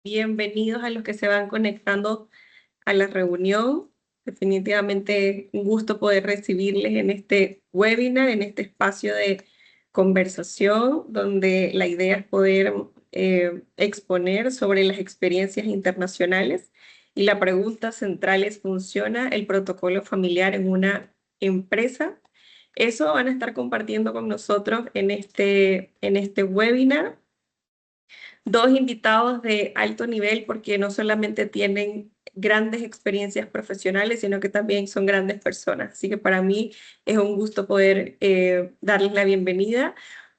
Bienvenidos a los que se van conectando a la reunión. Definitivamente un gusto poder recibirles en este webinar, en este espacio de conversación, donde la idea es poder exponer sobre las experiencias internacionales. Y la pregunta central es, ¿funciona el protocolo familiar en una empresa? Eso van a estar compartiendo con nosotros en este webinar. Dos invitados de alto nivel porque no solamente tienen grandes experiencias profesionales, sino que también son grandes personas. Así que para mí es un gusto poder darles la bienvenida.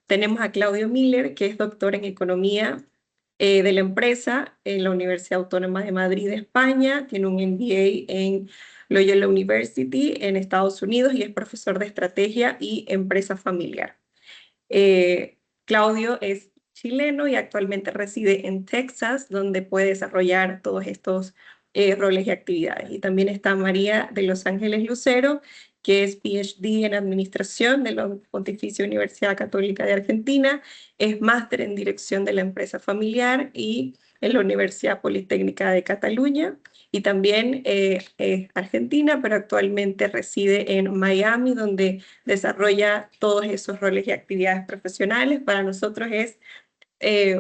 Tenemos a Claudio Miller, que es doctor en economía de la empresa en la Universidad Autónoma de Madrid de España. Tiene un MBA en Loyola University en Estados Unidos y es profesor de estrategia y empresa familiar. Claudio es chileno y actualmente reside en Texas, donde puede desarrollar todos estos roles y actividades. Y también está María de Los Ángeles Lucero, que es PhD en Administración de la Pontificia Universidad Católica de Argentina, es máster en Dirección de la Empresa Familiar y en la Universidad Politécnica de Cataluña y también es argentina, pero actualmente reside en Miami, donde desarrolla todos esos roles y actividades profesionales. Para nosotros es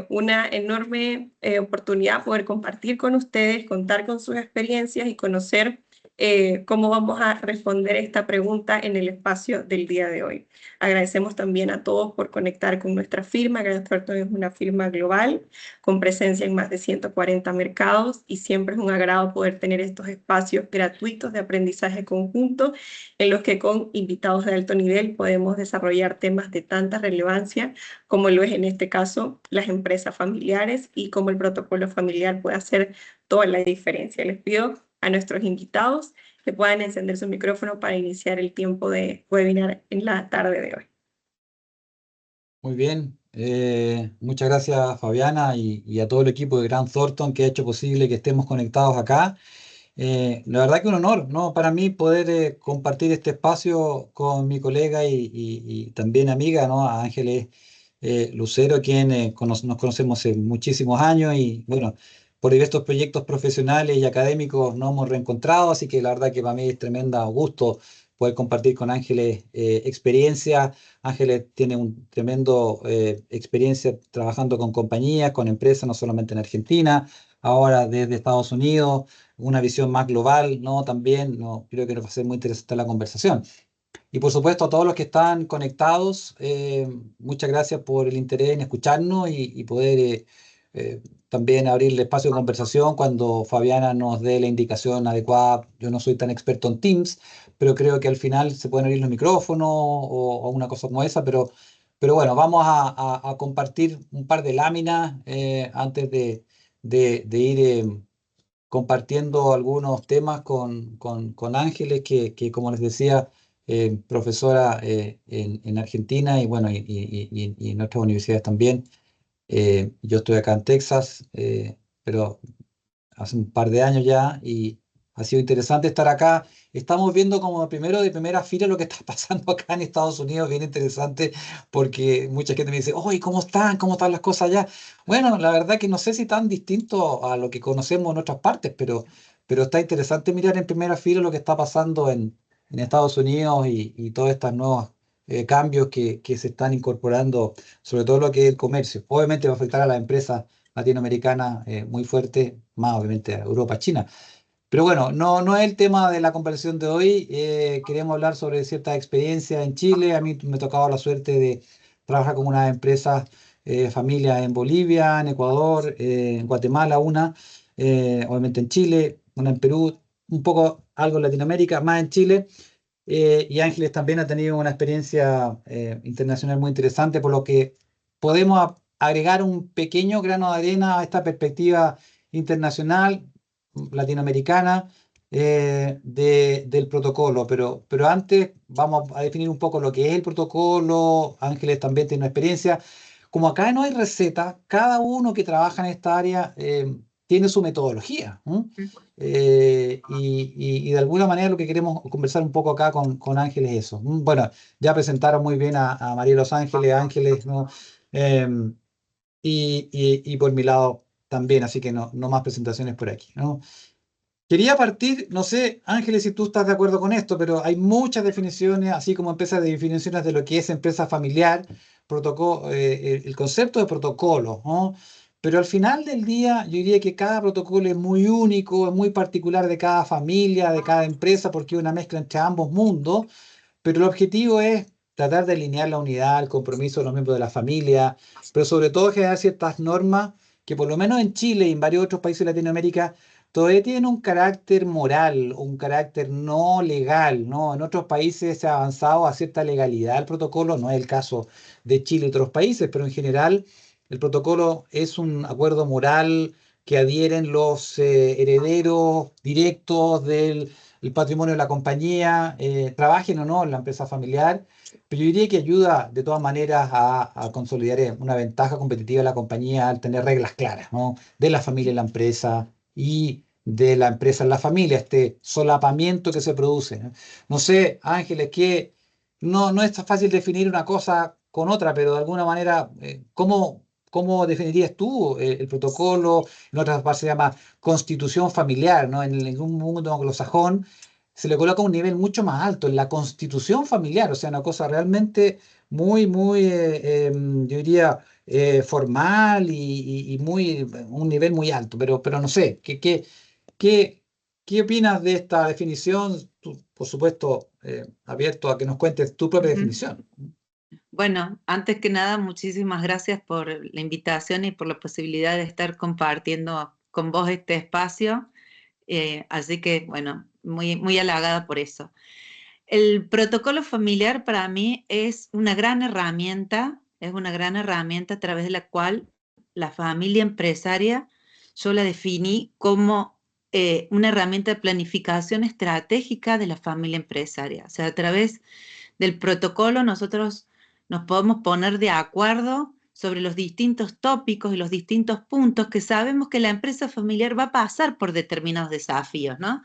una enorme oportunidad poder compartir con ustedes, contar con sus experiencias y conocer cómo vamos a responder esta pregunta en el espacio del día de hoy. Agradecemos también a todos por conectar con nuestra firma. Grant Thornton es una firma global con presencia en más de 140 mercados y siempre es un agrado poder tener estos espacios gratuitos de aprendizaje conjunto en los que con invitados de alto nivel podemos desarrollar temas de tanta relevancia como lo es en este caso las empresas familiares y cómo el protocolo familiar puede hacer toda la diferencia. Les pido a nuestros invitados que puedan encender su micrófono para iniciar el tiempo de webinar en la tarde de hoy. Muy bien, muchas gracias Fabiana y a todo el equipo de Grant Thornton que ha hecho posible que estemos conectados acá. La verdad que un honor, ¿no? Para mí poder compartir este espacio con mi colega y también amiga, ¿no? A Ángeles Lucero, quien nos conocemos hace muchísimos años y bueno, por diversos proyectos profesionales y académicos nos hemos reencontrado, así que la verdad que para mí es tremenda gusto poder compartir con Ángeles experiencia. Ángeles tiene un tremendo experiencia trabajando con compañías, con empresas, no solamente en Argentina, ahora desde Estados Unidos, una visión más global, ¿no? También, ¿no? Creo que nos va a ser muy interesante la conversación. Y por supuesto a todos los que están conectados, muchas gracias por el interés en escucharnos y poder eh, también abrir el espacio de conversación cuando Fabiana nos dé la indicación adecuada. Yo no soy tan experto en Teams, pero creo que al final se pueden abrir los micrófonos o una cosa como esa, pero bueno, vamos a compartir un par de láminas antes de ir compartiendo algunos temas con Ángeles, que como les decía, profesora en Argentina y bueno, y en otras universidades también. Yo estoy acá en Texas, pero hace un par de años ya y ha sido interesante estar acá. Estamos viendo como primero de primera fila lo que está pasando acá en Estados Unidos, bien interesante porque mucha gente me dice, oye, ¿cómo están? ¿Cómo están las cosas allá? Bueno, la verdad que no sé si tan distinto a lo que conocemos en otras partes, pero está interesante mirar en primera fila lo que está pasando en Estados Unidos y todos estos nuevos cambios que se están incorporando, sobre todo lo que es el comercio. Obviamente va a afectar a las empresas latinoamericana muy fuerte, más obviamente a Europa, China. Pero bueno, no es el tema de la conversación de hoy. Queremos hablar sobre ciertas experiencias en Chile. A mí me ha tocado la suerte de trabajar con unas empresas, familias en Bolivia, en Ecuador, en Guatemala, una, obviamente en Chile, una en Perú, un poco algo en Latinoamérica, más en Chile. Y Ángeles también ha tenido una experiencia internacional muy interesante, por lo que podemos agregar un pequeño grano de arena a esta perspectiva internacional, latinoamericana, del protocolo. Pero antes vamos a definir un poco lo que es el protocolo. Ángeles también tiene una experiencia. Como acá no hay receta, cada uno que trabaja en esta área tiene su metodología. ¿M? Y de alguna manera lo que queremos conversar un poco acá con Ángeles es eso. Bueno, ya presentaron muy bien a María Los Ángeles, Ángeles, ¿no? Em, y por mi lado también, así que no más presentaciones por aquí, ¿no? Quería partir, no sé, Ángeles, si tú estás de acuerdo con esto, pero hay muchas definiciones, así como empresas de definiciones de lo que es empresa familiar, el concepto de protocolo, ¿no? Pero al final del día, yo diría que cada protocolo es muy único, es muy particular de cada familia, de cada empresa, porque es una mezcla entre ambos mundos, pero el objetivo es tratar de alinear la unidad, el compromiso de los miembros de la familia, pero sobre todo generar ciertas normas que por lo menos en Chile y en varios otros países de Latinoamérica todavía tienen un carácter moral, un carácter no legal, ¿no? En otros países se ha avanzado a cierta legalidad el protocolo, no es el caso de Chile y otros países, pero en general el protocolo es un acuerdo moral que adhieren los herederos directos del el patrimonio de la compañía, trabajen o no en la empresa familiar, pero yo diría que ayuda de todas maneras a consolidar una ventaja competitiva de la compañía al tener reglas claras, ¿no? De la familia en la empresa y de la empresa en la familia, este solapamiento que se produce, ¿no? No sé, Ángeles, que no es tan fácil definir una cosa con otra, pero de alguna manera, ¿cómo definirías tú el protocolo? En otras partes se llama constitución familiar, ¿no? En un mundo anglosajón se le coloca un nivel mucho más alto en la constitución familiar, o sea, una cosa realmente muy, yo diría, formal y un nivel muy alto, pero no sé, qué, ¿qué opinas de esta definición? Tú, por supuesto, abierto a que nos cuentes tu propia Ujú. definición. Bueno, antes que nada, muchísimas gracias por la invitación y por la posibilidad de estar compartiendo con vos este espacio. Así que, bueno, muy halagada por eso. El protocolo familiar para mí es una gran herramienta a través de la cual la familia empresaria yo la definí como una herramienta de planificación estratégica de la familia empresaria. O sea, a través del protocolo nosotros nos podemos poner de acuerdo sobre los distintos tópicos y los distintos puntos que sabemos que la empresa familiar va a pasar por determinados desafíos, ¿no?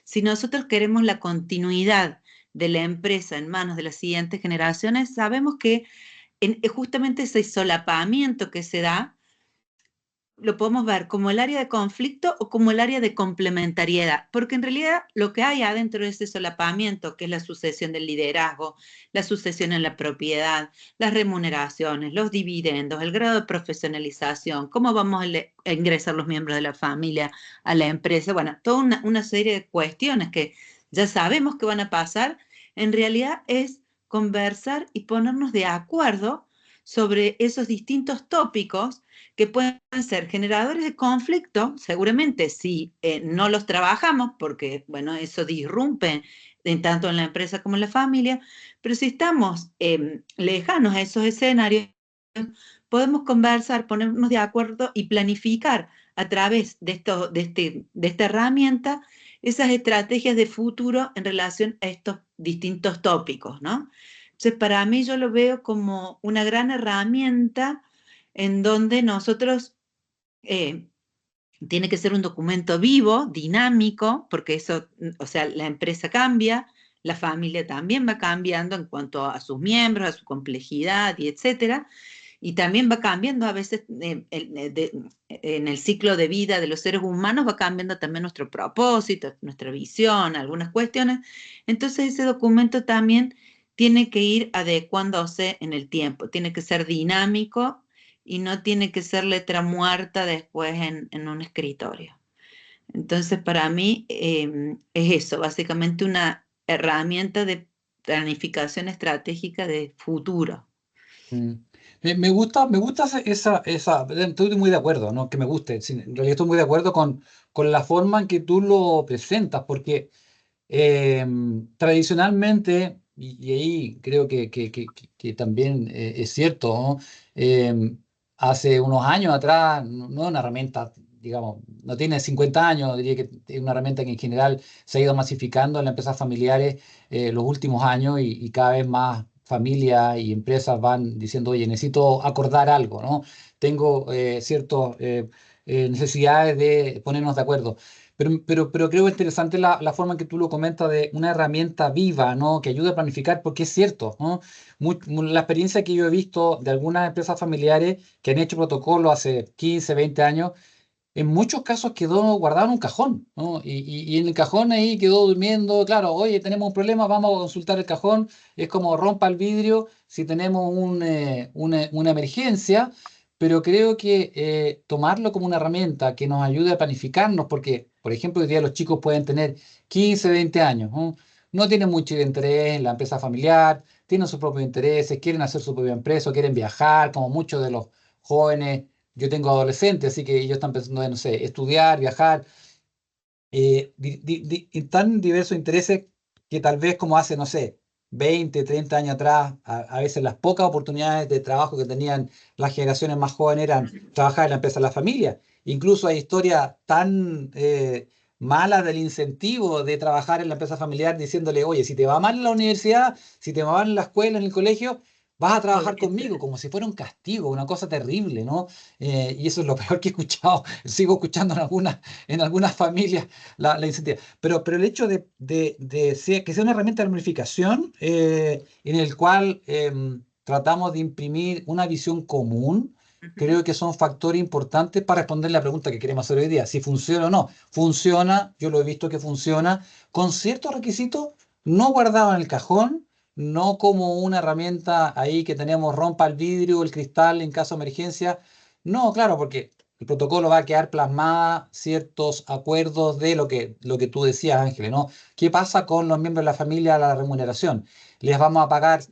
Si nosotros queremos la continuidad de la empresa en manos de las siguientes generaciones, sabemos que justamente ese solapamiento que se da lo podemos ver como el área de conflicto o como el área de complementariedad, porque en realidad lo que hay adentro de ese solapamiento, que es la sucesión del liderazgo, la sucesión en la propiedad, las remuneraciones, los dividendos, el grado de profesionalización, cómo vamos a ingresar los miembros de la familia a la empresa, bueno, toda una serie de cuestiones que ya sabemos que van a pasar, en realidad es conversar y ponernos de acuerdo sobre esos distintos tópicos que pueden ser generadores de conflicto, seguramente si no los trabajamos, porque, bueno, eso disrumpe tanto en la empresa como en la familia, pero si estamos lejanos a esos escenarios, podemos conversar, ponernos de acuerdo y planificar a través de esta herramienta esas estrategias de futuro en relación a estos distintos tópicos, ¿no? Entonces, para mí yo lo veo como una gran herramienta en donde nosotros, tiene que ser un documento vivo, dinámico, porque eso, o sea, la empresa cambia, la familia también va cambiando en cuanto a sus miembros, a su complejidad y etcétera, y también va cambiando a veces en el ciclo de vida de los seres humanos, va cambiando también nuestro propósito, nuestra visión, algunas cuestiones. Entonces ese documento también tiene que ir adecuándose en el tiempo, tiene que ser dinámico y no tiene que ser letra muerta después en un escritorio. Entonces, para mí es eso, básicamente una herramienta de planificación estratégica de futuro. Mm. Me gusta estoy muy de acuerdo, no que me guste, en realidad estoy muy de acuerdo con la forma en que tú lo presentas, porque tradicionalmente, y ahí creo que también es cierto, ¿no? Hace unos años atrás, no es una herramienta, digamos, no tiene 50 años, diría que es una herramienta que en general se ha ido masificando en las empresas familiares los últimos años y cada vez más familias y empresas van diciendo, oye, necesito acordar algo, ¿no? Tengo ciertas necesidades de ponernos de acuerdo. Pero creo interesante la forma en que tú lo comentas de una herramienta viva, ¿no? Que ayuda a planificar, porque es cierto, ¿no? La experiencia que yo he visto de algunas empresas familiares que han hecho protocolos hace 15, 20 años, en muchos casos quedó guardado en un cajón, ¿no? Y en el cajón ahí quedó durmiendo, claro, oye, tenemos un problema, vamos a consultar el cajón, es como rompa el vidrio si tenemos una emergencia, pero creo que tomarlo como una herramienta que nos ayude a planificarnos, porque, por ejemplo, hoy día los chicos pueden tener 15, 20 años, ¿no? No tienen mucho interés en la empresa familiar, tienen sus propios intereses, quieren hacer su propia empresa, quieren viajar, como muchos de los jóvenes. Yo tengo adolescentes, así que ellos están pensando en, no sé, estudiar, viajar, y tan diversos intereses que tal vez como hace, no sé, 20, 30 años atrás, a veces las pocas oportunidades de trabajo que tenían las generaciones más jóvenes eran trabajar en la empresa de la familia. Incluso hay historias tan malas del incentivo de trabajar en la empresa familiar diciéndole, oye, si te va mal en la universidad, si te va mal en la escuela, en el colegio, vas a trabajar conmigo, como si fuera un castigo, una cosa terrible, ¿no? Y eso es lo peor que he escuchado, sigo escuchando en algunas familias la iniciativa. Pero el hecho que sea una herramienta de planificación en el cual tratamos de imprimir una visión común, creo que son factores importantes para responder la pregunta que queremos hacer hoy día, si funciona o no. Funciona, yo lo he visto que funciona, con ciertos requisitos, no guardado en el cajón, no como una herramienta ahí que tenemos rompa el vidrio o el cristal en caso de emergencia. No, claro, porque el protocolo va a quedar plasmada ciertos acuerdos de lo que tú decías, Ángeles, ¿no? ¿Qué pasa con los miembros de la familia a la remuneración? ¿Les vamos a pagar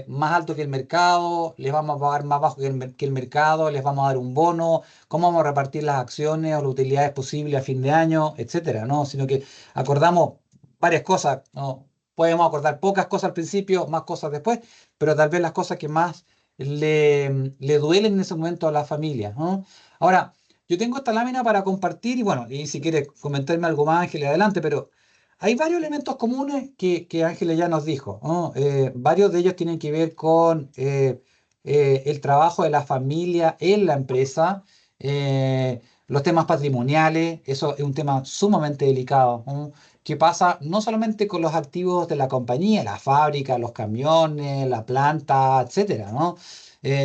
más alto que el mercado? ¿Les vamos a pagar más bajo que el mercado? ¿Les vamos a dar un bono? ¿Cómo vamos a repartir las acciones o las utilidades posibles a fin de año? Etcétera, ¿no? Sino que acordamos varias cosas, ¿no? Podemos acordar pocas cosas al principio, más cosas después, pero tal vez las cosas que más le duelen en ese momento a la familia, ¿no? Ahora, yo tengo esta lámina para compartir y bueno, y si quieres comentarme algo más, Ángeles, adelante, pero hay varios elementos comunes que Ángeles ya nos dijo, ¿no? Varios de ellos tienen que ver con el trabajo de la familia en la empresa, los temas patrimoniales, eso es un tema sumamente delicado, ¿no? ¿Qué pasa no solamente con los activos de la compañía, la fábrica, los camiones, la planta, etcétera, ¿no?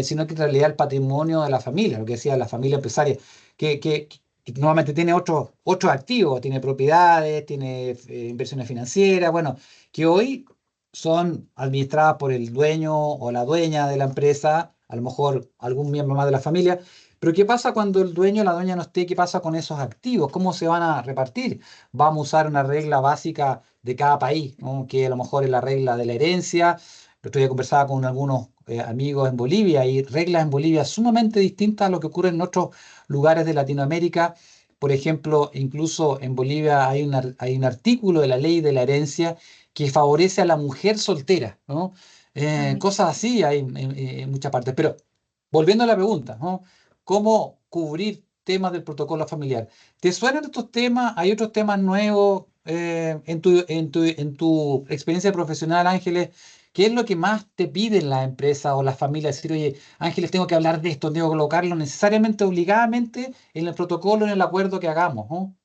Sino que en realidad el patrimonio de la familia, lo que decía la familia empresaria, que normalmente tiene otros activos, tiene propiedades, tiene inversiones financieras, bueno, que hoy son administradas por el dueño o la dueña de la empresa, a lo mejor algún miembro más de la familia. Pero ¿qué pasa cuando el dueño o la dueña no esté? ¿Qué pasa con esos activos? ¿Cómo se van a repartir? Vamos a usar una regla básica de cada país, ¿no? Que a lo mejor es la regla de la herencia. El otro día conversaba con algunos amigos en Bolivia y reglas en Bolivia sumamente distintas a lo que ocurre en otros lugares de Latinoamérica. Por ejemplo, incluso en Bolivia hay un artículo de la ley de la herencia que favorece a la mujer soltera, ¿no? Cosas así hay en muchas partes. Pero volviendo a la pregunta, ¿no? ¿Cómo cubrir temas del protocolo familiar? ¿Te suenan estos temas? ¿Hay otros temas nuevos en tu experiencia profesional, Ángeles? ¿Qué es lo que más te piden las empresas o las familias? Decir, oye, Ángeles, tengo que hablar de esto, tengo que colocarlo necesariamente, obligadamente en el protocolo, en el acuerdo que hagamos, ¿no?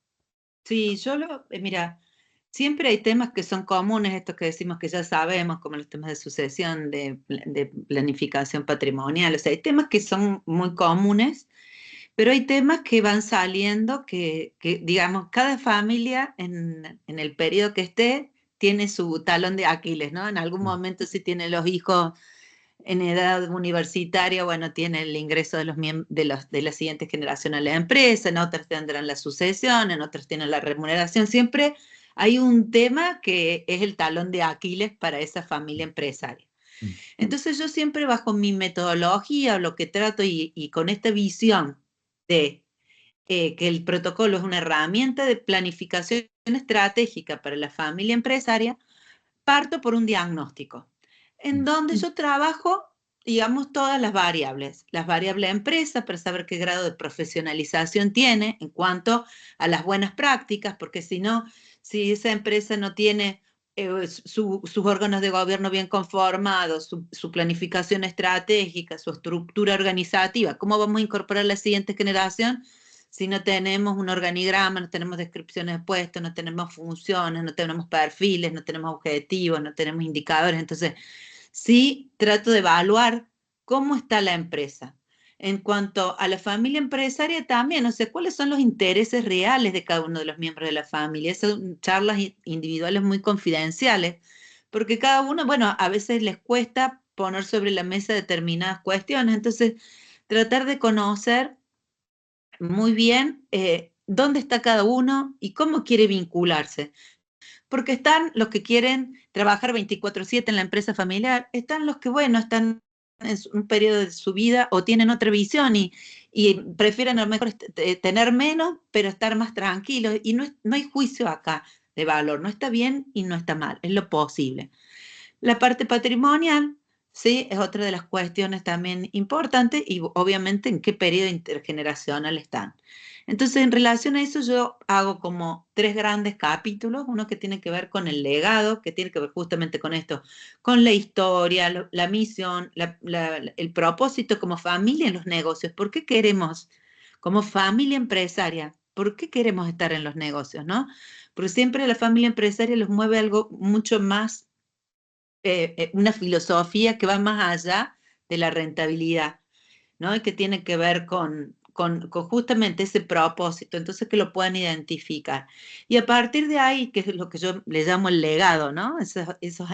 Sí, mira, siempre hay temas que son comunes, estos que decimos que ya sabemos, como los temas de sucesión, de planificación patrimonial, o sea, hay temas que son muy comunes, pero hay temas que van saliendo digamos, cada familia en el periodo que esté tiene su talón de Aquiles, ¿no? En algún Mm. momento si tiene los hijos en edad universitaria, bueno, tiene el ingreso de la siguiente generación a la empresa, en otras tendrán la sucesión, en otras tienen la remuneración. Siempre hay un tema que es el talón de Aquiles para esa familia empresaria. Mm. Entonces yo siempre bajo mi metodología o lo que trato y con esta visión de que el protocolo es una herramienta de planificación estratégica para la familia empresaria, parto por un diagnóstico, en donde yo trabajo, digamos, todas las variables de empresa para saber qué grado de profesionalización tiene en cuanto a las buenas prácticas, porque si no, si esa empresa no tiene sus órganos de gobierno bien conformados, su planificación estratégica, su estructura organizativa, ¿cómo vamos a incorporar la siguiente generación? Si no tenemos un organigrama, no tenemos descripciones de puestos, no tenemos funciones, no tenemos perfiles, no tenemos objetivos, no tenemos indicadores. Entonces, sí trato de evaluar cómo está la empresa. en cuanto a la familia empresaria también, o sea, cuáles son los intereses reales de cada uno de los miembros de la familia. Son charlas individuales muy confidenciales, porque cada uno, bueno, a veces les cuesta poner sobre la mesa determinadas cuestiones, entonces tratar de conocer muy bien dónde está cada uno y cómo quiere vincularse. Porque están los que quieren trabajar 24/7 en la empresa familiar, están los que, bueno, están en un periodo de su vida o tienen otra visión y prefieren a lo mejor tener menos, pero estar más tranquilos. Y no hay juicio acá de valor, no está bien y no está mal, es lo posible. La parte patrimonial, sí, es otra de las cuestiones también importantes y obviamente en qué periodo intergeneracional están. Entonces, en relación a eso, yo hago como 3 grandes capítulos, uno que tiene que ver con el legado, que tiene que ver justamente con esto, con la historia, la misión, el propósito como familia en los negocios. ¿Por qué queremos, como familia empresaria, por qué queremos estar en los negocios, no? Porque siempre la familia empresaria los mueve algo mucho más una filosofía que va más allá de la rentabilidad, ¿no? Y que tiene que ver con justamente ese propósito, entonces que lo puedan identificar. Y a partir de ahí, que es lo que yo le llamo el legado, ¿no? Esos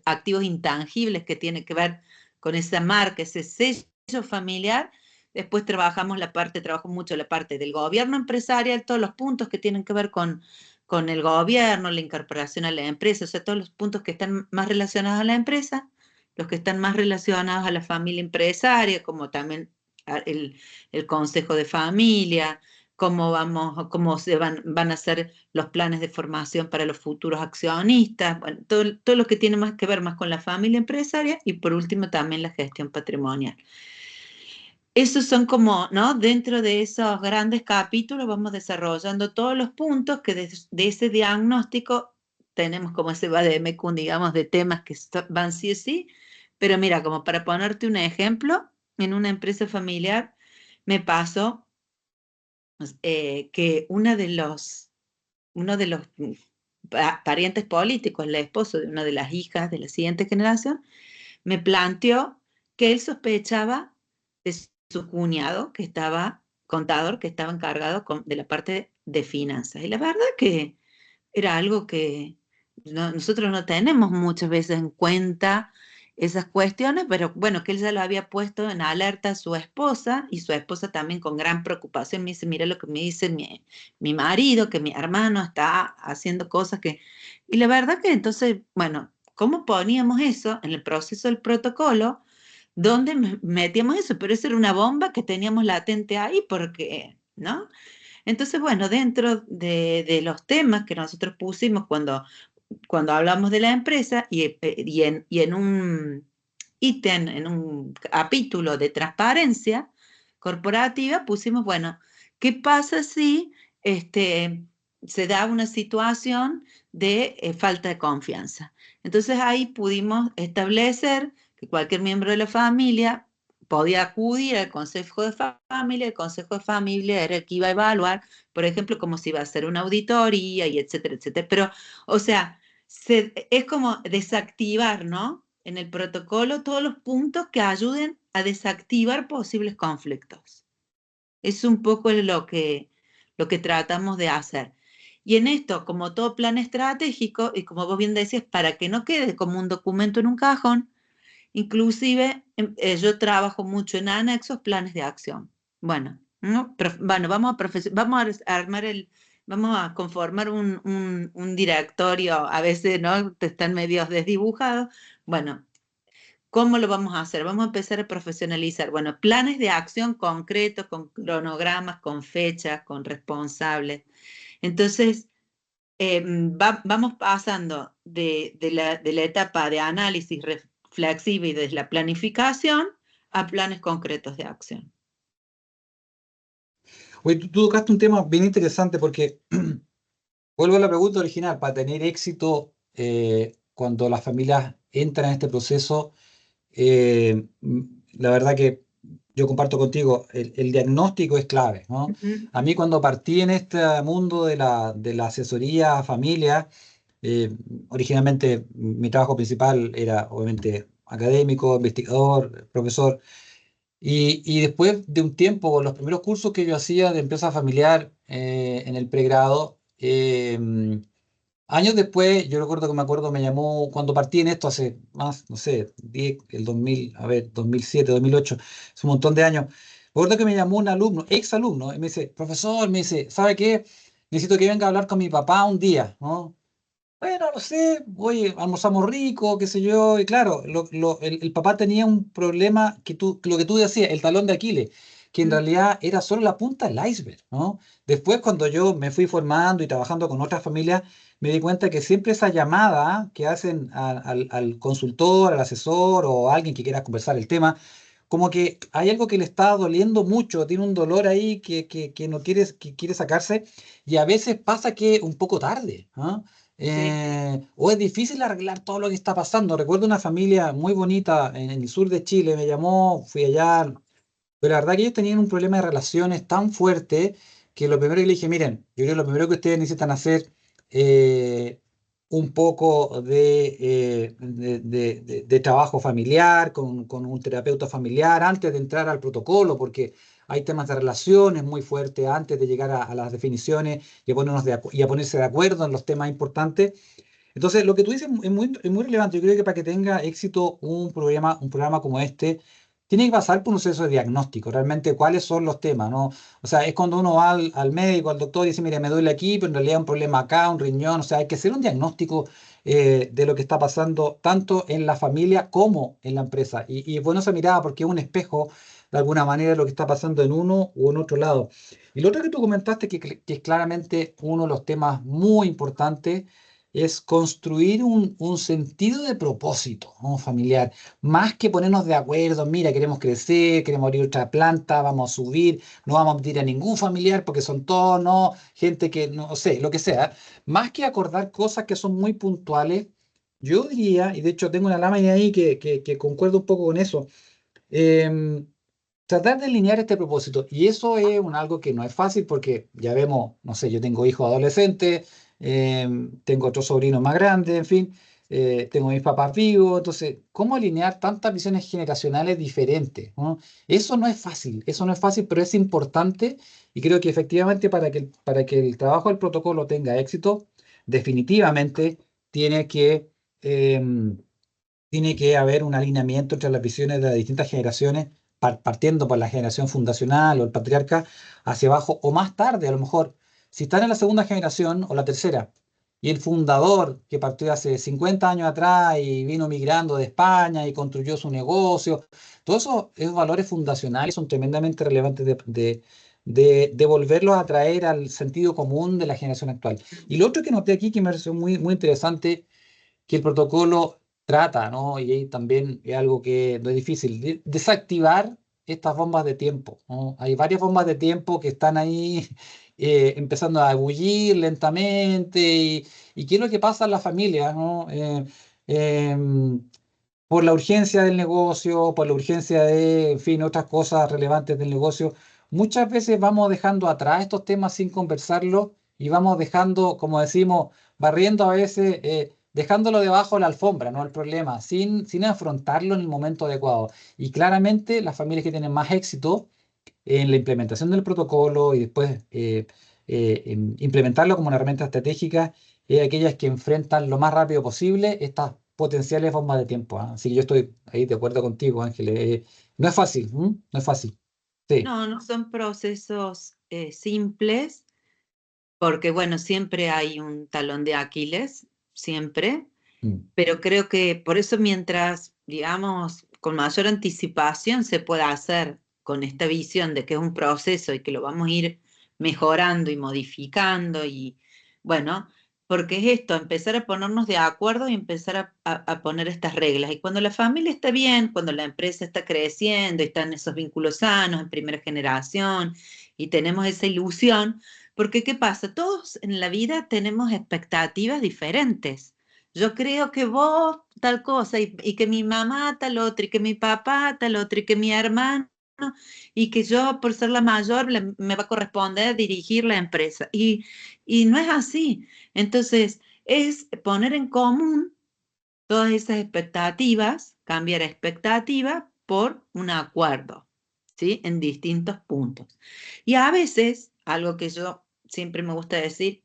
activos intangibles que tienen que ver con esa marca, ese sello familiar. Después trabajo mucho la parte del gobierno empresarial, todos los puntos que tienen que ver con el gobierno, la incorporación a la empresa, o sea, todos los puntos que están más relacionados a la empresa, los que están más relacionados a la familia empresaria, como también el consejo de familia, cómo van a hacer los planes de formación para los futuros accionistas, bueno, todo lo que tiene más que ver más con la familia empresaria y por último también la gestión patrimonial. Esos son como, ¿no? Dentro de esos grandes capítulos vamos desarrollando todos los puntos que de ese diagnóstico tenemos como ese vademecum, digamos, de temas que van sí o sí. Pero mira, como para ponerte un ejemplo, en una empresa familiar me pasó que uno de los parientes políticos, el esposo de una de las hijas de la siguiente generación, me planteó que él sospechaba de su cuñado, que estaba contador, que estaba encargado de la parte de finanzas. Y la verdad que era algo que nosotros no tenemos muchas veces en cuenta esas cuestiones, pero bueno, que él ya lo había puesto en alerta a su esposa y su esposa también con gran preocupación me dice, mira lo que me dice mi marido, que mi hermano está haciendo cosas que... Y la verdad que entonces, bueno, ¿cómo poníamos eso en el proceso del protocolo? ¿Dónde metíamos eso? Pero eso era una bomba que teníamos latente ahí porque, ¿no? Entonces, bueno, dentro de los temas que nosotros pusimos cuando hablamos de la empresa y en un ítem, en un capítulo de transparencia corporativa, pusimos, bueno, ¿qué pasa si se da una situación de falta de confianza? Entonces ahí pudimos establecer que cualquier miembro de la familia podía acudir al consejo de familia, el consejo de familia era el que iba a evaluar, por ejemplo, cómo se iba a hacer una auditoría y etcétera, etcétera. Pero, o sea, es como desactivar, ¿no? En el protocolo todos los puntos que ayuden a desactivar posibles conflictos. Es un poco lo que tratamos de hacer. Y en esto, como todo plan estratégico, y como vos bien decías, para que no quede como un documento en un cajón, inclusive yo trabajo mucho en anexos, planes de acción. Bueno, ¿no? Bueno, vamos a conformar un directorio, a veces, ¿no? Están medio desdibujados. Bueno, ¿cómo lo vamos a hacer? Vamos a empezar a profesionalizar. Bueno, planes de acción concretos, con cronogramas, con fechas, con responsables. Entonces, vamos pasando de la etapa de análisis reflexivo y de la planificación a planes concretos de acción. Oye, tú tocaste un tema bien interesante porque vuelvo a la pregunta original, para tener éxito cuando las familias entran en este proceso, la verdad que yo comparto contigo, el diagnóstico es clave, ¿no? A mí cuando partí en este mundo de la asesoría a familia, originalmente mi trabajo principal era obviamente académico, investigador, profesor, Y después de un tiempo, los primeros cursos que yo hacía de empresa familiar en el pregrado, años después, yo recuerdo que me acuerdo, me llamó cuando partí en esto hace más, no sé, 10, el 2000, a ver, 2007, 2008, hace un montón de años. Me acuerdo que me llamó un alumno, ex alumno, y me dice, profesor, me dice, ¿sabe qué? Necesito que venga a hablar con mi papá un día, ¿no? Bueno, no sé, oye, almorzamos rico, qué sé yo, y claro, el papá tenía un problema lo que tú decías, el talón de Aquiles, que en Mm. realidad era solo la punta del iceberg, ¿no? Después, cuando yo me fui formando y trabajando con otras familias, me di cuenta que siempre esa llamada que hacen al consultor, al asesor o a alguien que quiera conversar el tema, como que hay algo que le está doliendo mucho, tiene un dolor ahí que no quiere, que quiere sacarse, y a veces pasa que un poco tarde, ¿ah? Sí. O es difícil arreglar todo lo que está pasando. Recuerdo una familia muy bonita en el sur de Chile, me llamó, fui allá, pero la verdad que ellos tenían un problema de relaciones tan fuerte que lo primero que le dije, miren, yo creo que lo primero que ustedes necesitan hacer eh, un poco de trabajo familiar con un terapeuta familiar antes de entrar al protocolo, porque hay temas de relaciones muy fuertes antes de llegar a las definiciones y a, y a ponerse de acuerdo en los temas importantes. Entonces, lo que tú dices es muy relevante. Yo creo que para que tenga éxito un programa como este, tiene que pasar por un proceso de diagnóstico, realmente cuáles son los temas, ¿no? O sea, es cuando uno va al médico, al doctor y dice, mira, me duele aquí, pero en realidad hay un problema acá, un riñón. O sea, hay que hacer un diagnóstico de lo que está pasando tanto en la familia como en la empresa. Y es bueno esa mirada porque es un espejo, de alguna manera, de lo que está pasando en uno u en otro lado. Y lo otro que tú comentaste, que es claramente uno de los temas muy importantes, es construir un sentido de propósito, ¿no? Familiar, más que ponernos de acuerdo, mira, queremos crecer, queremos abrir otra planta, vamos a subir, no vamos a meter a ningún familiar porque son todos, no, gente que, no sé, lo que sea, más que acordar cosas que son muy puntuales, yo diría, y de hecho tengo una lámina ahí que concuerdo un poco con eso, em, tratar de alinear este propósito. Y eso es algo que no es fácil porque ya vemos, no sé, yo tengo hijos adolescentes, tengo otros sobrinos más grandes, en fin, tengo mis papás vivos. Entonces, ¿cómo alinear tantas visiones generacionales diferentes, ¿no? Eso no es fácil, eso no es fácil, pero es importante y creo que efectivamente para que el trabajo del protocolo tenga éxito, definitivamente tiene que... em, tiene que haber un alineamiento entre las visiones de las distintas generaciones, partiendo por la generación fundacional o el patriarca, hacia abajo, o más tarde, a lo mejor, si están en la segunda generación o la tercera, y el fundador que partió hace 50 años atrás y vino migrando de España y construyó su negocio, todos esos valores fundacionales son tremendamente relevantes de volverlos a traer al sentido común de la generación actual. Y lo otro que noté aquí que me pareció muy interesante que el protocolo trata, ¿no? Y ahí también es algo que no es difícil, desactivar estas bombas de tiempo, ¿no? Hay varias bombas de tiempo que están ahí empezando a bullir lentamente y qué es lo que pasa en la familia, ¿no? Por la urgencia del negocio, por la urgencia de, en fin, otras cosas relevantes del negocio, muchas veces vamos dejando atrás estos temas sin conversarlos y vamos dejando, como decimos, barriendo a veces, dejándolo debajo de la alfombra, ¿no? El problema, sin afrontarlo en el momento adecuado. Y claramente las familias que tienen más éxito en la implementación del protocolo y después implementarlo como una herramienta estratégica, aquellas que enfrentan lo más rápido posible estas potenciales bombas de tiempo, ¿ah? Así que yo estoy ahí de acuerdo contigo, Ángel. No es fácil, ¿m? No es fácil. Sí. No, no son procesos simples, porque bueno, siempre hay un talón de Aquiles, siempre, Mm. pero creo que por eso mientras, digamos, con mayor anticipación se pueda hacer con esta visión de que es un proceso y que lo vamos a ir mejorando y modificando y bueno, porque es esto, empezar a ponernos de acuerdo y empezar a poner estas reglas. Y cuando la familia está bien, cuando la empresa está creciendo y están esos vínculos sanos en primera generación y tenemos esa ilusión, porque ¿qué pasa? Todos en la vida tenemos expectativas diferentes. Yo creo que vos tal cosa y que mi mamá tal otra y que mi papá tal otra y que mi hermano y que yo por ser la mayor me va a corresponder dirigir la empresa. Y no es así. Entonces, es poner en común todas esas expectativas, cambiar expectativa por un acuerdo. ¿sí? En distintos puntos. Y a veces, algo que yo siempre me gusta decir,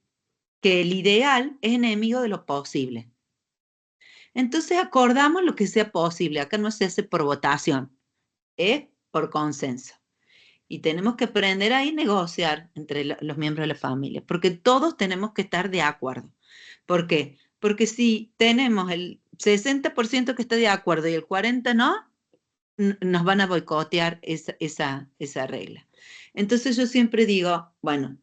que el ideal es enemigo de lo posible. Entonces acordamos lo que sea posible. Acá no se hace por votación, es por consenso. Y tenemos que aprender a negociar entre los miembros de la familia, porque todos tenemos que estar de acuerdo. ¿Por qué? Porque si tenemos el 60% que está de acuerdo y el 40% no, nos van a boicotear esa regla. Entonces yo siempre digo, bueno,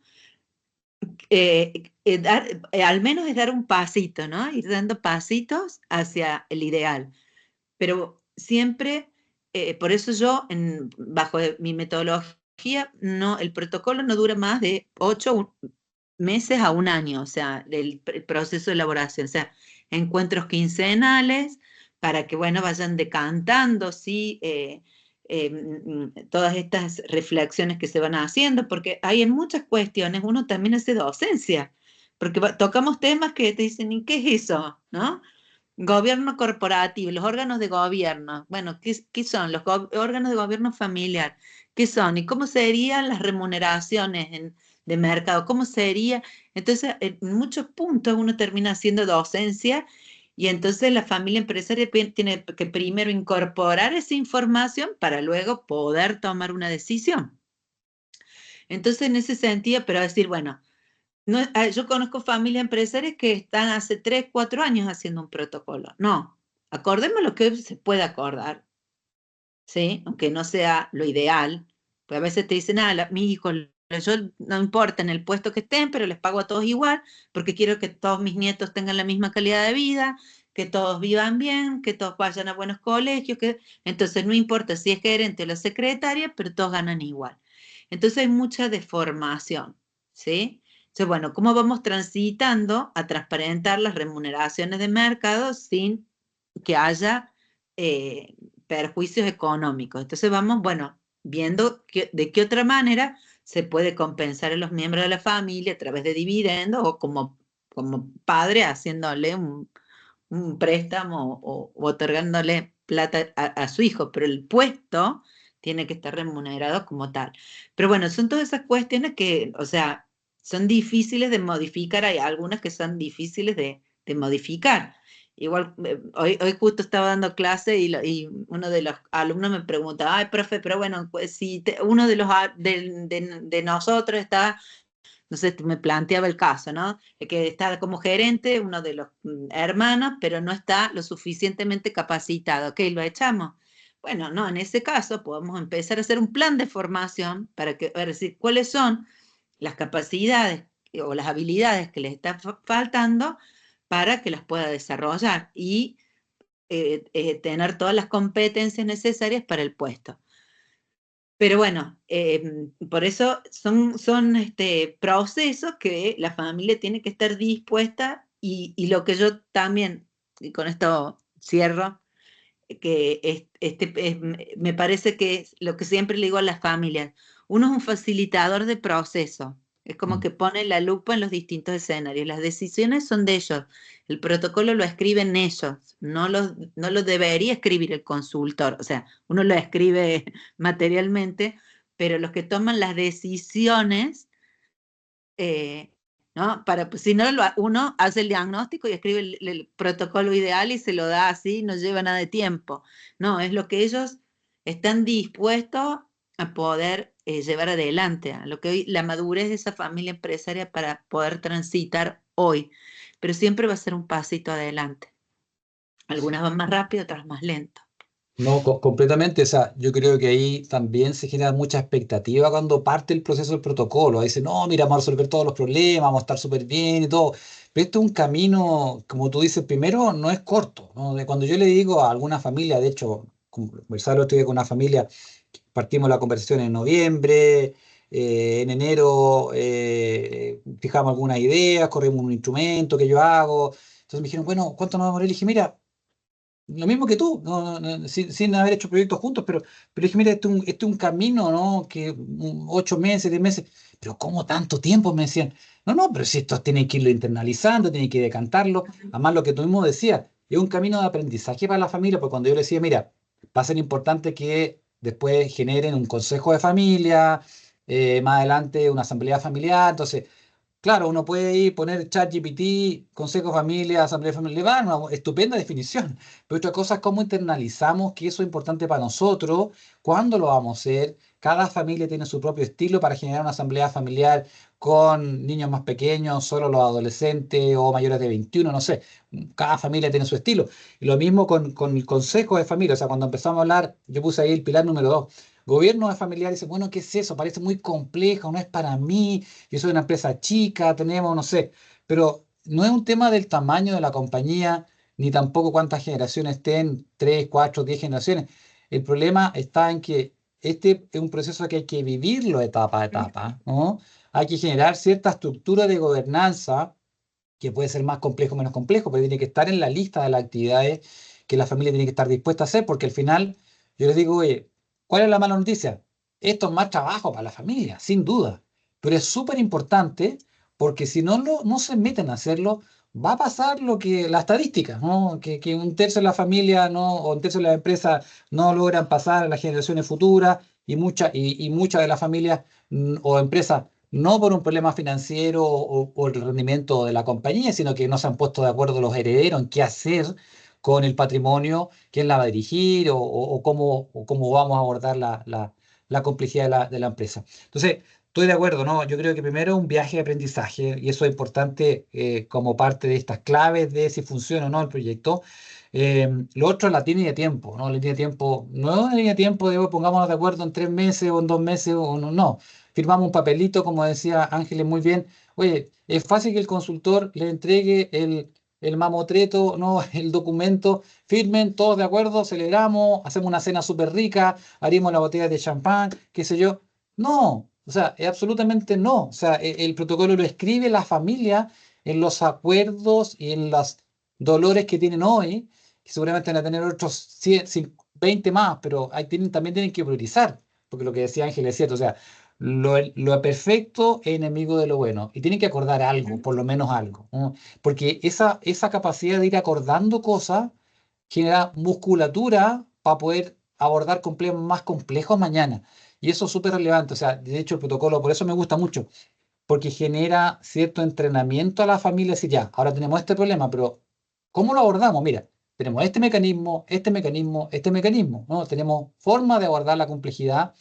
al menos es dar un pasito, ¿no? Ir dando pasitos hacia el ideal. Pero siempre, por eso yo, bajo mi metodología, no, el protocolo no dura más de 8 meses a un año, o sea, el proceso de elaboración, o sea, encuentros quincenales para que, bueno, vayan decantando, sí, todas estas reflexiones que se van haciendo, porque hay en muchas cuestiones, uno también hace docencia, porque tocamos temas que te dicen, ¿y qué es eso? ¿No? Gobierno corporativo, los órganos de gobierno. Bueno, ¿qué son? Los órganos de gobierno familiar. ¿Qué son? ¿Y cómo serían las remuneraciones de mercado? ¿Cómo sería? Entonces, en muchos puntos uno termina haciendo docencia y entonces la familia empresaria tiene que primero incorporar esa información para luego poder tomar una decisión. Entonces, en ese sentido, pero decir, bueno, no, yo conozco familias empresarias que están hace 3, 4 años haciendo un protocolo. No, acordemos lo que se puede acordar, ¿sí? Aunque no sea lo ideal. Pues a veces te dicen, mis hijos, yo no importa en el puesto que estén, pero les pago a todos igual, porque quiero que todos mis nietos tengan la misma calidad de vida, que todos vivan bien, que todos vayan a buenos colegios, entonces no importa si es gerente o la secretaria, pero todos ganan igual. Entonces hay mucha deformación, ¿sí? Entonces, bueno, ¿cómo vamos transitando a transparentar las remuneraciones de mercado sin que haya perjuicios económicos? Entonces vamos, bueno, viendo de qué otra manera se puede compensar a los miembros de la familia a través de dividendos o como padre haciéndole un préstamo o otorgándole plata a su hijo, pero el puesto tiene que estar remunerado como tal. Pero bueno, son todas esas cuestiones que, o sea, son difíciles de modificar, hay algunas que son difíciles de modificar. Igual, hoy justo estaba dando clase y uno de los alumnos me preguntaba, ay, profe, pero bueno, pues si uno de los de nosotros está, no sé, me planteaba el caso, ¿no? Que está como gerente, uno de los hermanos, pero no está lo suficientemente capacitado. ¿Ok? ¿Lo echamos? Bueno, no, en ese caso podemos empezar a hacer un plan de formación para decir cuáles son las capacidades o las habilidades que les está faltando para que las pueda desarrollar y tener todas las competencias necesarias para el puesto. Pero bueno, por eso son procesos que la familia tiene que estar dispuesta y lo que yo también, y con esto cierro, que me parece que es lo que siempre le digo a las familias, uno es un facilitador de proceso, es como que pone la lupa en los distintos escenarios, las decisiones son de ellos, el protocolo lo escriben ellos, no lo debería escribir el consultor, o sea, uno lo escribe materialmente, pero los que toman las decisiones, ¿no? Pues, si no, uno hace el diagnóstico y escribe el protocolo ideal y se lo da así, no lleva nada de tiempo. No, es lo que ellos están dispuestos a poder llevar adelante, a lo que hoy la madurez de esa familia empresaria para poder transitar hoy. Pero siempre va a ser un pasito adelante. Algunas van más rápido, otras más lento. No, completamente. O sea, yo creo que ahí también se genera mucha expectativa cuando parte el proceso del protocolo. Ahí dice, no, mira, vamos a resolver todos los problemas, vamos a estar súper bien y todo. Pero esto es un camino, como tú dices, primero no es corto, ¿no? Cuando yo le digo a alguna familia, de hecho, conversar el otro día con una familia, partimos la conversación en noviembre, en enero fijamos algunas ideas, corrimos un instrumento que yo hago. Entonces me dijeron, bueno, ¿cuánto nos vamos a morir? Le dije, mira, lo mismo que tú, sin haber hecho proyectos juntos, pero dije, mira, este es un camino, ¿no? Que 8 meses, 10 meses, pero ¿cómo tanto tiempo? Me decían, no, pero si esto tiene que irlo internalizando, tiene que decantarlo, además lo que tú mismo decías, es un camino de aprendizaje para la familia, porque cuando yo le decía, mira, va a ser importante que después generen un consejo de familia, más adelante una asamblea familiar. Entonces, claro, uno puede ir poner ChatGPT, consejo de familia, asamblea familiar, le va a dar una estupenda definición. Pero otra cosa es cómo internalizamos que eso es importante para nosotros, cuándo lo vamos a hacer. Cada familia tiene su propio estilo para generar una asamblea familiar con niños más pequeños, solo los adolescentes o mayores de 21, no sé. Cada familia tiene su estilo. Y lo mismo con el consejo de familia. O sea, cuando empezamos a hablar, yo puse ahí el pilar número 2. Gobierno de familiar, dice, bueno, ¿qué es eso? Parece muy complejo, no es para mí, yo soy una empresa chica, tenemos, no sé, pero no es un tema del tamaño de la compañía, ni tampoco cuántas generaciones estén, 3, 4, 10 generaciones. El problema está en que este es un proceso que hay que vivirlo etapa a etapa, ¿no? Hay que generar cierta estructura de gobernanza que puede ser más complejo o menos complejo, pero tiene que estar en la lista de las actividades que la familia tiene que estar dispuesta a hacer, porque al final yo les digo, oye, ¿cuál es la mala noticia? Esto es más trabajo para la familia, sin duda, pero es súper importante porque si no se meten a hacerlo, va a pasar lo que la estadística, ¿no? Que un tercio de la familia no, o un tercio de la empresa no logran pasar a las generaciones futuras y muchas de las familias o empresas no por un problema financiero o el rendimiento de la compañía, sino que no se han puesto de acuerdo los herederos en qué hacer con el patrimonio, quién la va a dirigir o cómo vamos a abordar la complejidad de la empresa. Entonces, estoy de acuerdo, ¿no? Yo creo que primero un viaje de aprendizaje y eso es importante como parte de estas claves de si funciona o no el proyecto. Lo otro es la línea de tiempo, ¿no? La línea de tiempo, no es una línea de tiempo de pongámonos de acuerdo en 3 meses o en 2 meses o no, no firmamos un papelito, como decía Ángeles muy bien. Oye, es fácil que el consultor le entregue el mamotreto, ¿no? El documento, firmen, todos de acuerdo, celebramos, hacemos una cena súper rica, haríamos la botella de champán, qué sé yo. No, o sea, absolutamente no. O sea, el protocolo lo escribe la familia en los acuerdos y en los dolores que tienen hoy, que seguramente van a tener otros 100, 20 más, pero también tienen que priorizar, porque lo que decía Ángeles es cierto, o sea, lo perfecto es enemigo de lo bueno. Y tienen que acordar algo, por lo menos algo, ¿no? Porque esa capacidad de ir acordando cosas genera musculatura para poder abordar problemas más complejos mañana. Y eso es súper relevante. O sea, de hecho, el protocolo, por eso me gusta mucho, porque genera cierto entrenamiento a la familia. Decir, ya, ahora tenemos este problema, pero ¿cómo lo abordamos? Mira, tenemos este mecanismo, este mecanismo, este mecanismo, ¿no? Tenemos forma de abordar la complejidad.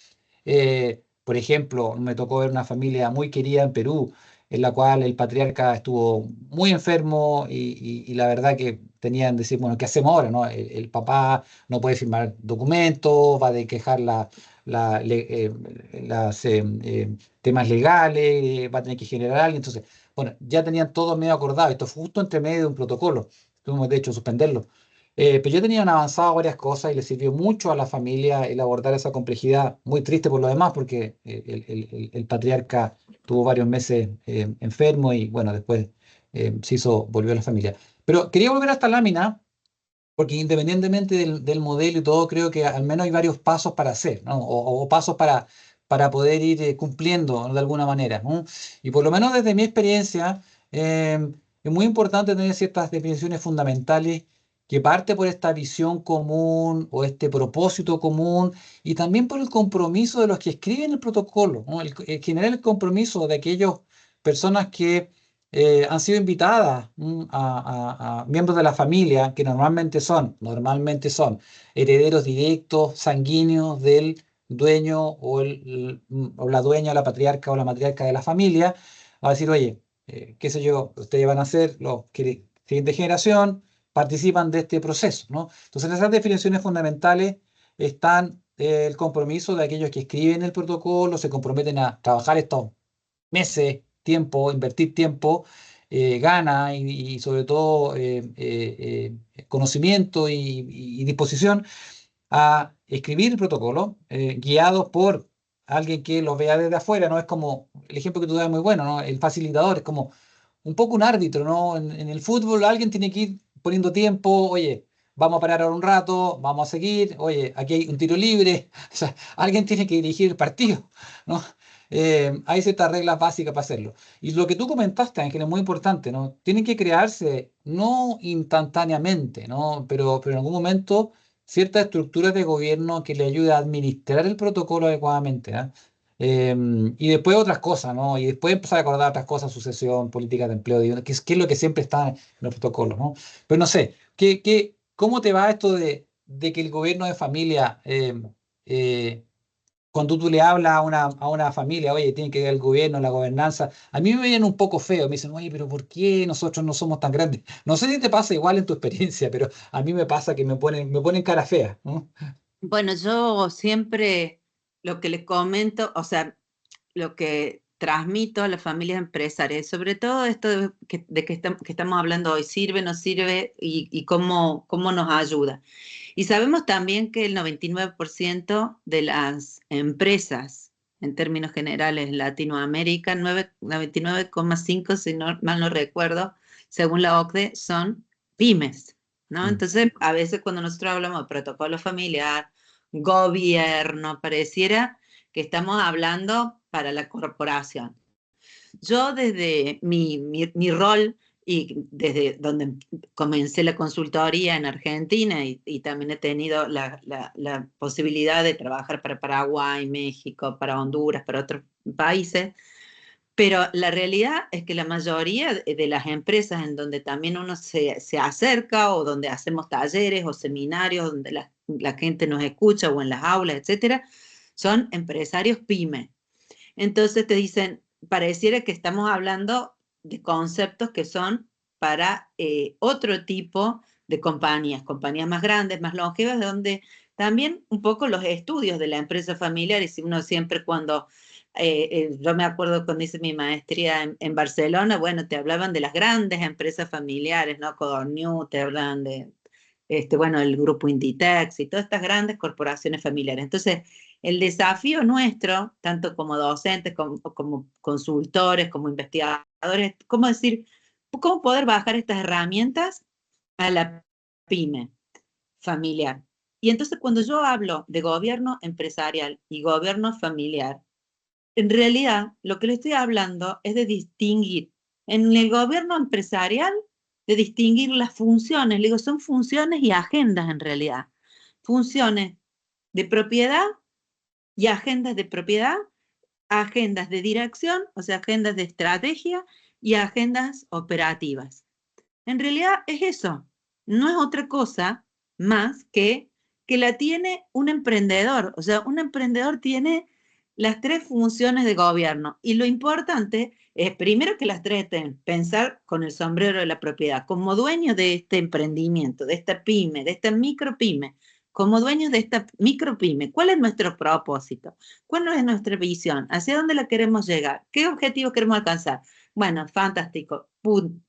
Por ejemplo, me tocó ver una familia muy querida en Perú, en la cual el patriarca estuvo muy enfermo y la verdad que tenían que decir, bueno, ¿qué hacemos ahora? ¿No? El papá no puede firmar documentos, va a quejar las temas legales, va a tener que generar a alguien. Entonces, bueno, ya tenían todo medio acordado. Esto fue justo entre medio de un protocolo. Tuvimos, de hecho, suspenderlo. Pero yo tenían avanzado varias cosas y le sirvió mucho a la familia el abordar esa complejidad, muy triste por lo demás, porque el patriarca tuvo varios meses enfermo y bueno, después volvió a la familia. Pero quería volver a esta lámina, porque independientemente del modelo y todo, creo que al menos hay varios pasos para hacer, ¿no? O pasos para poder ir cumpliendo, ¿no? De alguna manera, ¿no? Y por lo menos desde mi experiencia, es muy importante tener ciertas definiciones fundamentales que parte por esta visión común o este propósito común y también por el compromiso de los que escriben el protocolo, ¿no? Generar el compromiso de aquellas personas que han sido invitadas a miembros de la familia que normalmente son herederos directos, sanguíneos del dueño o la dueña, la patriarca o la matriarca de la familia, a decir, oye, qué sé yo, ustedes van a ser siguiente generación, participan de este proceso, ¿no? Entonces, en esas definiciones fundamentales están el compromiso de aquellos que escriben el protocolo, se comprometen a trabajar estos meses, tiempo, invertir tiempo, gana y sobre todo conocimiento y disposición a escribir el protocolo, guiados por alguien que lo vea desde afuera, ¿no? Es como el ejemplo que tú das es muy bueno, ¿no? El facilitador es como un poco un árbitro, ¿no? En el fútbol alguien tiene que ir poniendo tiempo, oye, vamos a parar ahora un rato, vamos a seguir, oye, aquí hay un tiro libre, o sea, alguien tiene que dirigir el partido, ¿no? Hay ciertas reglas básicas para hacerlo. Y lo que tú comentaste, Ángel, es muy importante, ¿no? Tienen que crearse no instantáneamente, ¿no? Pero en algún momento ciertas estructuras de gobierno que le ayude a administrar el protocolo adecuadamente, ¿ah? Y después otras cosas, ¿no? Y después empezar a acordar otras cosas, sucesión, política de empleo, que es lo que siempre está en los protocolos, ¿no? Pero no sé, ¿cómo te va esto de que el gobierno de familia, eh, cuando tú le hablas a una familia, oye, tiene que ver el gobierno, la gobernanza, a mí me vienen un poco feo, me dicen, oye, pero ¿por qué nosotros no somos tan grandes? No sé si te pasa igual en tu experiencia, pero a mí me pasa que me ponen cara fea, ¿no? Bueno, yo siempre lo que les comento, o sea, lo que transmito a las familias empresarias, sobre todo esto que estamos hablando hoy, sirve, no sirve y cómo nos ayuda. Y sabemos también que el 99% de las empresas, en términos generales, en Latinoamérica, 99,5, si no, mal no recuerdo, según la OCDE, son pymes, ¿no? Entonces, a veces cuando nosotros hablamos de protocolo familiar, gobierno, pareciera que estamos hablando para la corporación. Yo desde mi rol y desde donde comencé la consultoría en Argentina y también he tenido la posibilidad de trabajar para Paraguay, México, para Honduras, para otros países, pero la realidad es que la mayoría de las empresas en donde también uno se acerca o donde hacemos talleres o seminarios donde la gente nos escucha o en las aulas, etcétera, son empresarios pyme. Entonces te dicen, pareciera que estamos hablando de conceptos que son para otro tipo de compañías más grandes, más longevas, donde también un poco los estudios de la empresa familiar, y si uno siempre cuando, yo me acuerdo cuando hice mi maestría en Barcelona, bueno, te hablaban de las grandes empresas familiares, ¿no? Codorniu, te hablan de, bueno, el grupo Inditex y todas estas grandes corporaciones familiares. Entonces, el desafío nuestro, tanto como docentes, como consultores, como investigadores, ¿cómo decir, cómo poder bajar estas herramientas a la pyme familiar? Y entonces cuando yo hablo de gobierno empresarial y gobierno familiar, en realidad lo que le estoy hablando es de distinguir en el gobierno empresarial, de distinguir las funciones. Le digo, son funciones y agendas en realidad. Funciones de propiedad y agendas de propiedad, agendas de dirección, o sea, agendas de estrategia y agendas operativas. En realidad es eso, no es otra cosa más que la tiene un emprendedor, o sea, un emprendedor tiene las tres funciones de gobierno y lo importante es primero que las tres estén, pensar con el sombrero de la propiedad, como dueño de este emprendimiento, de esta pyme, de esta micropyme, como dueños de esta micropyme, ¿cuál es nuestro propósito? ¿Cuál es nuestra visión? ¿Hacia dónde la queremos llegar? ¿Qué objetivos queremos alcanzar? Bueno, fantástico, punto.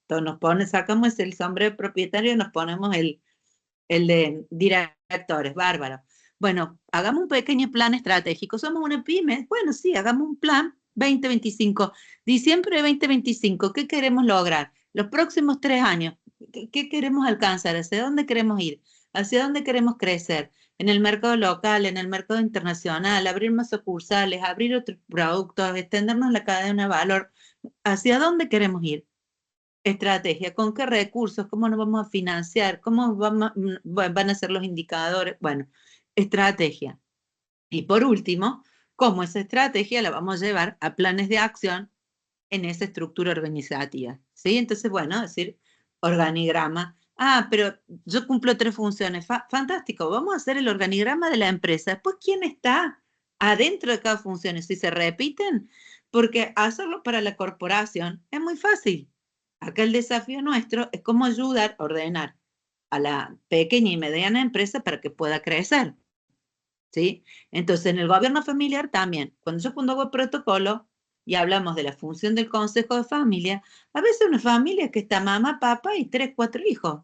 Sacamos el sombrero propietario y nos ponemos el de directores, bárbaro. Bueno, hagamos un pequeño plan estratégico. Somos una pyme. Bueno, sí, hagamos un plan 2025. Diciembre de 2025, ¿qué queremos lograr? Los próximos 3 años, ¿qué queremos alcanzar? ¿Hacia dónde queremos ir? ¿Hacia dónde queremos crecer? En el mercado local, en el mercado internacional, abrir más sucursales, abrir otros productos, extendernos la cadena de valor. ¿Hacia dónde queremos ir? Estrategia, ¿con qué recursos? ¿Cómo nos vamos a financiar? ¿Cómo van a ser los indicadores? Bueno, estrategia. Y por último, ¿cómo esa estrategia la vamos a llevar a planes de acción en esa estructura organizativa? ¿Sí? Entonces, bueno, decir organigrama. Ah, pero yo cumplo 3 funciones. Fantástico, vamos a hacer el organigrama de la empresa. Después, ¿quién está adentro de cada función? Si se repiten, porque hacerlo para la corporación es muy fácil. Acá el desafío nuestro es cómo ayudar a ordenar a la pequeña y mediana empresa para que pueda crecer. ¿Sí? Entonces, en el gobierno familiar también, cuando hago el protocolo y hablamos de la función del consejo de familia, a veces una familia que está mamá, papá y 3, 4 hijos.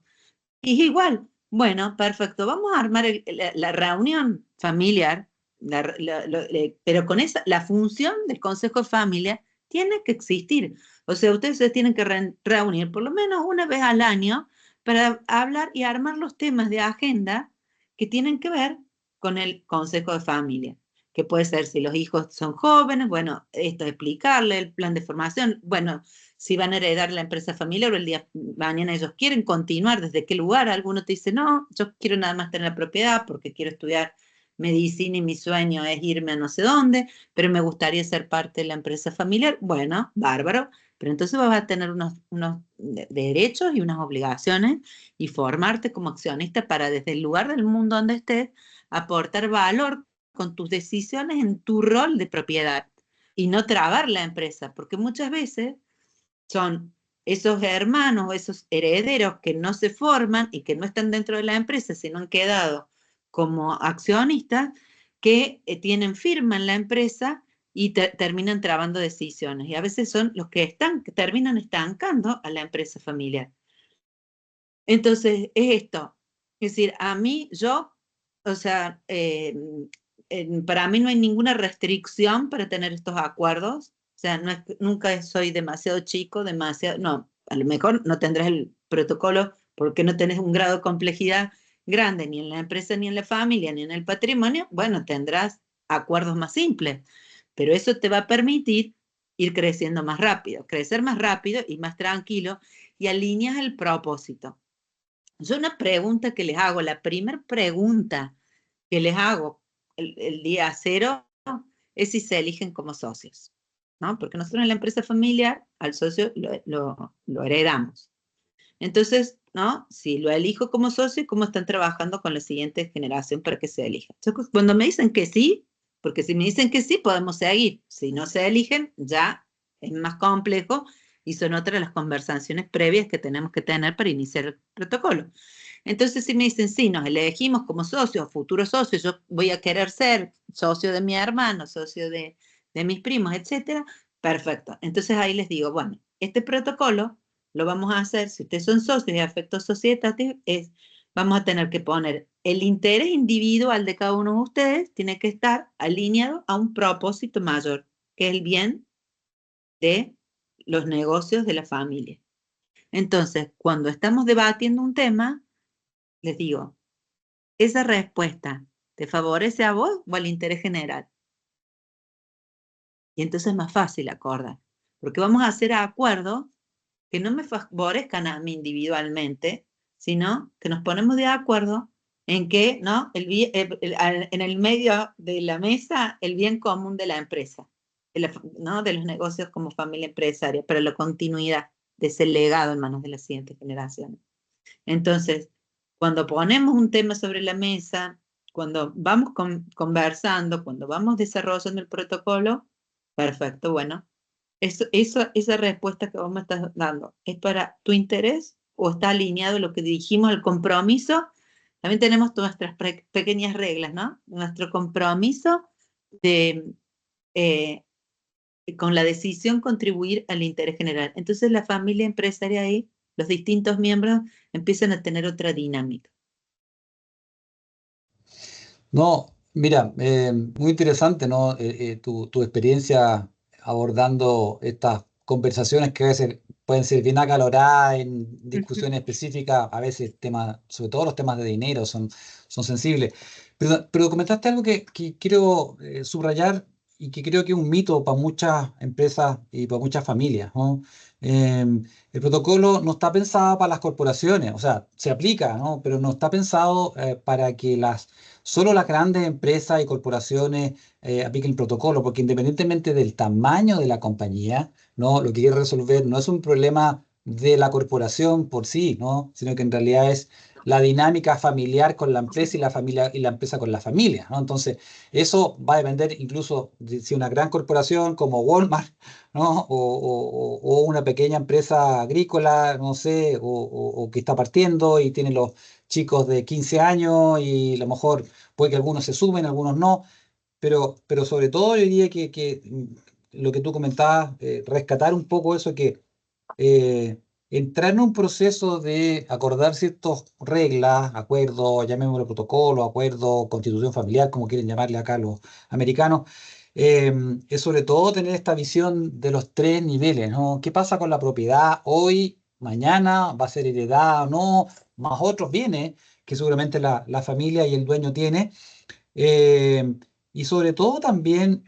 Y es igual, bueno, perfecto, vamos a armar la reunión familiar, pero con la función del consejo de familia tiene que existir. O sea, ustedes se tienen que reunir por lo menos una vez al año para hablar y armar los temas de agenda que tienen que ver con el consejo de familia, que puede ser si los hijos son jóvenes, bueno, esto explicarle el plan de formación, bueno, si van a heredar la empresa familiar o el día de mañana ellos quieren continuar, desde qué lugar. Alguno te dice, no, yo quiero nada más tener la propiedad porque quiero estudiar medicina y mi sueño es irme a no sé dónde, pero me gustaría ser parte de la empresa familiar. Bueno, bárbaro, pero entonces vas a tener unos derechos y unas obligaciones y formarte como accionista para desde el lugar del mundo donde estés aportar valor con tus decisiones en tu rol de propiedad y no trabar la empresa, porque muchas veces son esos hermanos o esos herederos que no se forman y que no están dentro de la empresa, sino han quedado como accionistas que tienen firma en la empresa y terminan trabando decisiones. Y a veces son los que terminan estancando a la empresa familiar. Entonces, es esto. Es decir, a mí, o sea, para mí no hay ninguna restricción para tener estos acuerdos. O sea, nunca soy demasiado chico, no, a lo mejor no tendrás el protocolo porque no tenés un grado de complejidad grande ni en la empresa, ni en la familia, ni en el patrimonio. Bueno, tendrás acuerdos más simples, pero eso te va a permitir ir creciendo más rápido, crecer más rápido y más tranquilo y alineas el propósito. Yo una pregunta que les hago, la primera pregunta que les hago el día cero es si se eligen como socios, ¿no? Porque nosotros en la empresa familiar al socio lo heredamos. Entonces, ¿no? Si lo elijo como socio, ¿cómo están trabajando con la siguiente generación para que se elija? Entonces, cuando me dicen que sí, porque si me dicen que sí, podemos seguir. Si no se eligen, ya es más complejo y son otras las conversaciones previas que tenemos que tener para iniciar el protocolo. Entonces, si me dicen, sí, nos elegimos como socios, futuros socios, yo voy a querer ser socio de mi hermano, socio de mis primos, etcétera, perfecto. Entonces ahí les digo, bueno, este protocolo lo vamos a hacer, si ustedes son socios de Affectus Societatis, vamos a tener que poner el interés individual de cada uno de ustedes, tiene que estar alineado a un propósito mayor, que es el bien de los negocios de la familia. Entonces, cuando estamos debatiendo un tema, les digo, ¿esa respuesta te favorece a vos o al interés general? Y entonces es más fácil acordar, porque vamos a hacer acuerdos que no me favorezcan a mí individualmente, sino que nos ponemos de acuerdo en que, ¿no? En el medio de la mesa, el bien común de la empresa, ¿no? De los negocios como familia empresaria, para la continuidad de ese legado en manos de las siguientes generaciones. Entonces, cuando ponemos un tema sobre la mesa, cuando vamos conversando, cuando vamos desarrollando el protocolo, perfecto, bueno, esa respuesta que vos me estás dando, ¿es para tu interés o está alineado a lo que dijimos, el compromiso? También tenemos nuestras pequeñas reglas, ¿no? Nuestro compromiso de, con la decisión contribuir al interés general. Entonces la familia empresaria ahí, los distintos miembros empiezan a tener otra dinámica. No, mira, muy interesante, ¿no? Tu experiencia abordando estas conversaciones que a veces pueden ser bien acaloradas en discusiones específicas, a veces temas, sobre todo los temas de dinero son sensibles. Pero comentaste algo que quiero subrayar y que creo que es un mito para muchas empresas y para muchas familias, ¿no? El protocolo no está pensado para las corporaciones, o sea, se aplica, ¿no? Pero no está pensado para que solo las grandes empresas y corporaciones apliquen el protocolo, porque independientemente del tamaño de la compañía, ¿no? Lo que quiere resolver no es un problema de la corporación por sí, ¿no? Sino que en realidad es la dinámica familiar con la empresa y la familia y la empresa con la familia, ¿no? Entonces, eso va a depender incluso de si una gran corporación como Walmart, ¿no? O una pequeña empresa agrícola, no sé, o que está partiendo y tiene los chicos de 15 años y a lo mejor puede que algunos se sumen, algunos no, pero sobre todo yo diría que lo que tú comentabas, rescatar un poco eso que entrar en un proceso de acordar ciertas reglas, acuerdos, llamémoslo protocolo, acuerdo, constitución familiar, como quieren llamarle acá los americanos, es sobre todo tener esta visión de los tres niveles, ¿no? ¿Qué pasa con la propiedad hoy, mañana? ¿Va a ser heredada o no? Más otros bienes que seguramente la familia y el dueño tiene. eh, y sobre todo también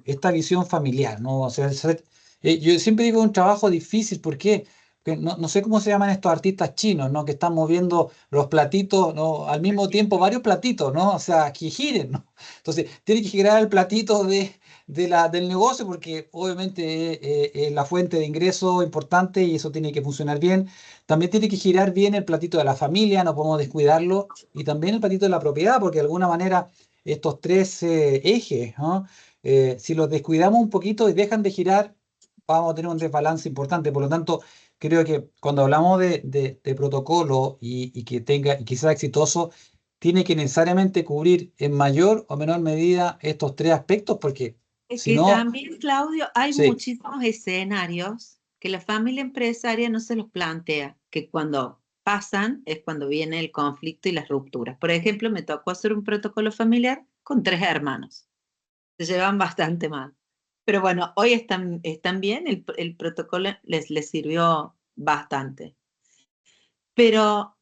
esta visión familiar, ¿no? O sea, Yo siempre digo un trabajo difícil, ¿por qué? Porque no sé cómo se llaman estos artistas chinos, ¿no? Que están moviendo los platitos, ¿no? Al mismo tiempo, varios platitos, ¿no? O sea, que giren, ¿no? Entonces, tiene que girar el platito del negocio porque obviamente es la fuente de ingreso importante y eso tiene que funcionar bien. También tiene que girar bien el platito de la familia, no podemos descuidarlo, y también el platito de la propiedad, porque de alguna manera estos tres ejes, ¿no? Si los descuidamos un poquito y dejan de girar, vamos a tener un desbalance importante. Por lo tanto, creo que cuando hablamos de protocolo y que tenga y que sea exitoso, tiene que necesariamente cubrir en mayor o menor medida estos tres aspectos, porque Es si que no, también, Claudio, hay sí, muchísimos escenarios que la familia empresaria no se los plantea, que cuando pasan es cuando viene el conflicto y las rupturas. Por ejemplo, me tocó hacer un protocolo familiar con 3 hermanos. Se llevan bastante mal. Pero bueno, hoy están bien, el protocolo les sirvió bastante. Pero,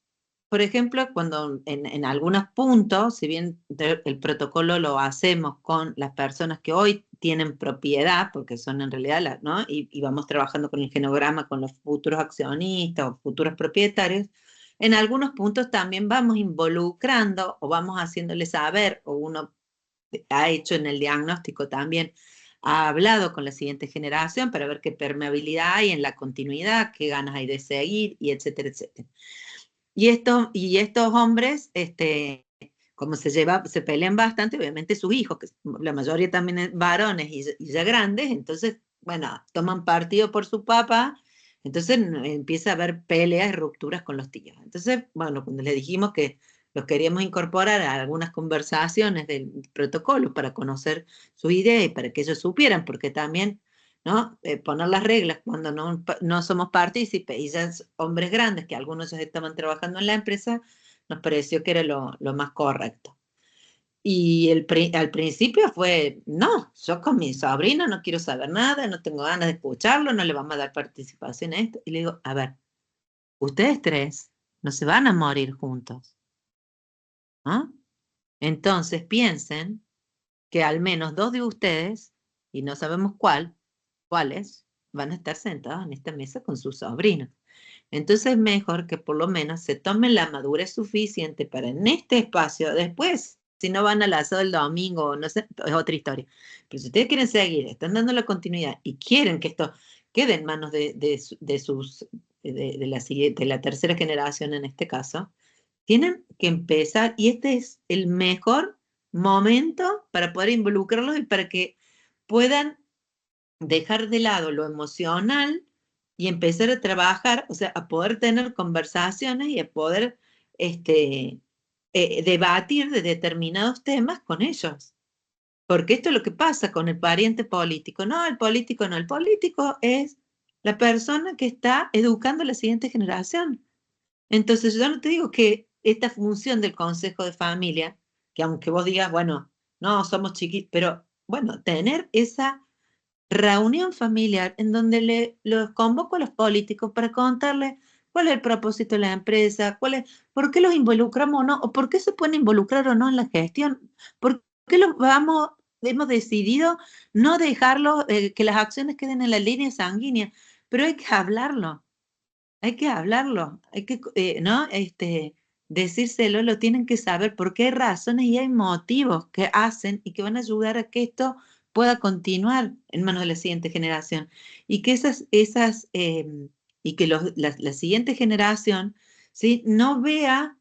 por ejemplo, cuando en algunos puntos, si bien el protocolo lo hacemos con las personas que hoy tienen propiedad, porque son en realidad las, ¿no? Y vamos trabajando con el genograma, con los futuros accionistas o futuros propietarios, en algunos puntos también vamos involucrando o vamos haciéndole saber, o uno ha hecho en el diagnóstico también, ha hablado con la siguiente generación para ver qué permeabilidad hay en la continuidad, qué ganas hay de seguir, y etcétera, etcétera. Y estos hombres, como se pelean bastante, obviamente sus hijos, que la mayoría también es varones y ya grandes, entonces, bueno, toman partido por su papá, entonces empieza a haber peleas y rupturas con los tíos. Entonces, bueno, cuando les dijimos que los queríamos incorporar a algunas conversaciones del protocolo para conocer su idea y para que ellos supieran, porque también, ¿no? Poner las reglas cuando no somos partícipes y ya hombres grandes, que algunos ya estaban trabajando en la empresa, nos pareció que era lo más correcto. Y al principio fue, no, yo con mi sobrino no quiero saber nada, no tengo ganas de escucharlo, no le vamos a dar participación a esto. Y le digo, a ver, ustedes tres no se van a morir juntos, ¿no? Entonces piensen que al menos 2 de ustedes, y no sabemos cuáles, van a estar sentados en esta mesa con sus sobrinos. Entonces es mejor que por lo menos se tomen la madurez suficiente para en este espacio, después, si no van al asado el domingo, no sé, es otra historia. Pero si ustedes quieren seguir, están dando la continuidad y quieren que esto quede en manos de la tercera generación en este caso, tienen que empezar, y este es el mejor momento para poder involucrarlos y para que puedan dejar de lado lo emocional y empezar a trabajar, o sea, a poder tener conversaciones y a poder debatir de determinados temas con ellos. Porque esto es lo que pasa con el pariente político. No, el político no, el político es la persona que está educando a la siguiente generación. Entonces, yo no te digo que esta función del consejo de familia, que aunque vos digas, bueno, no, somos chiquitos, pero bueno, tener esa reunión familiar en donde los convoco a los políticos para contarles cuál es el propósito de la empresa, por qué los involucramos o no, o por qué se pueden involucrar o no en la gestión, por qué hemos decidido no dejarlo, que las acciones queden en la línea sanguínea, pero hay que, ¿no? Decírselo, lo tienen que saber porque hay razones y hay motivos que hacen y que van a ayudar a que esto pueda continuar en manos de la siguiente generación. Y que y que la siguiente generación, ¿sí? No vea,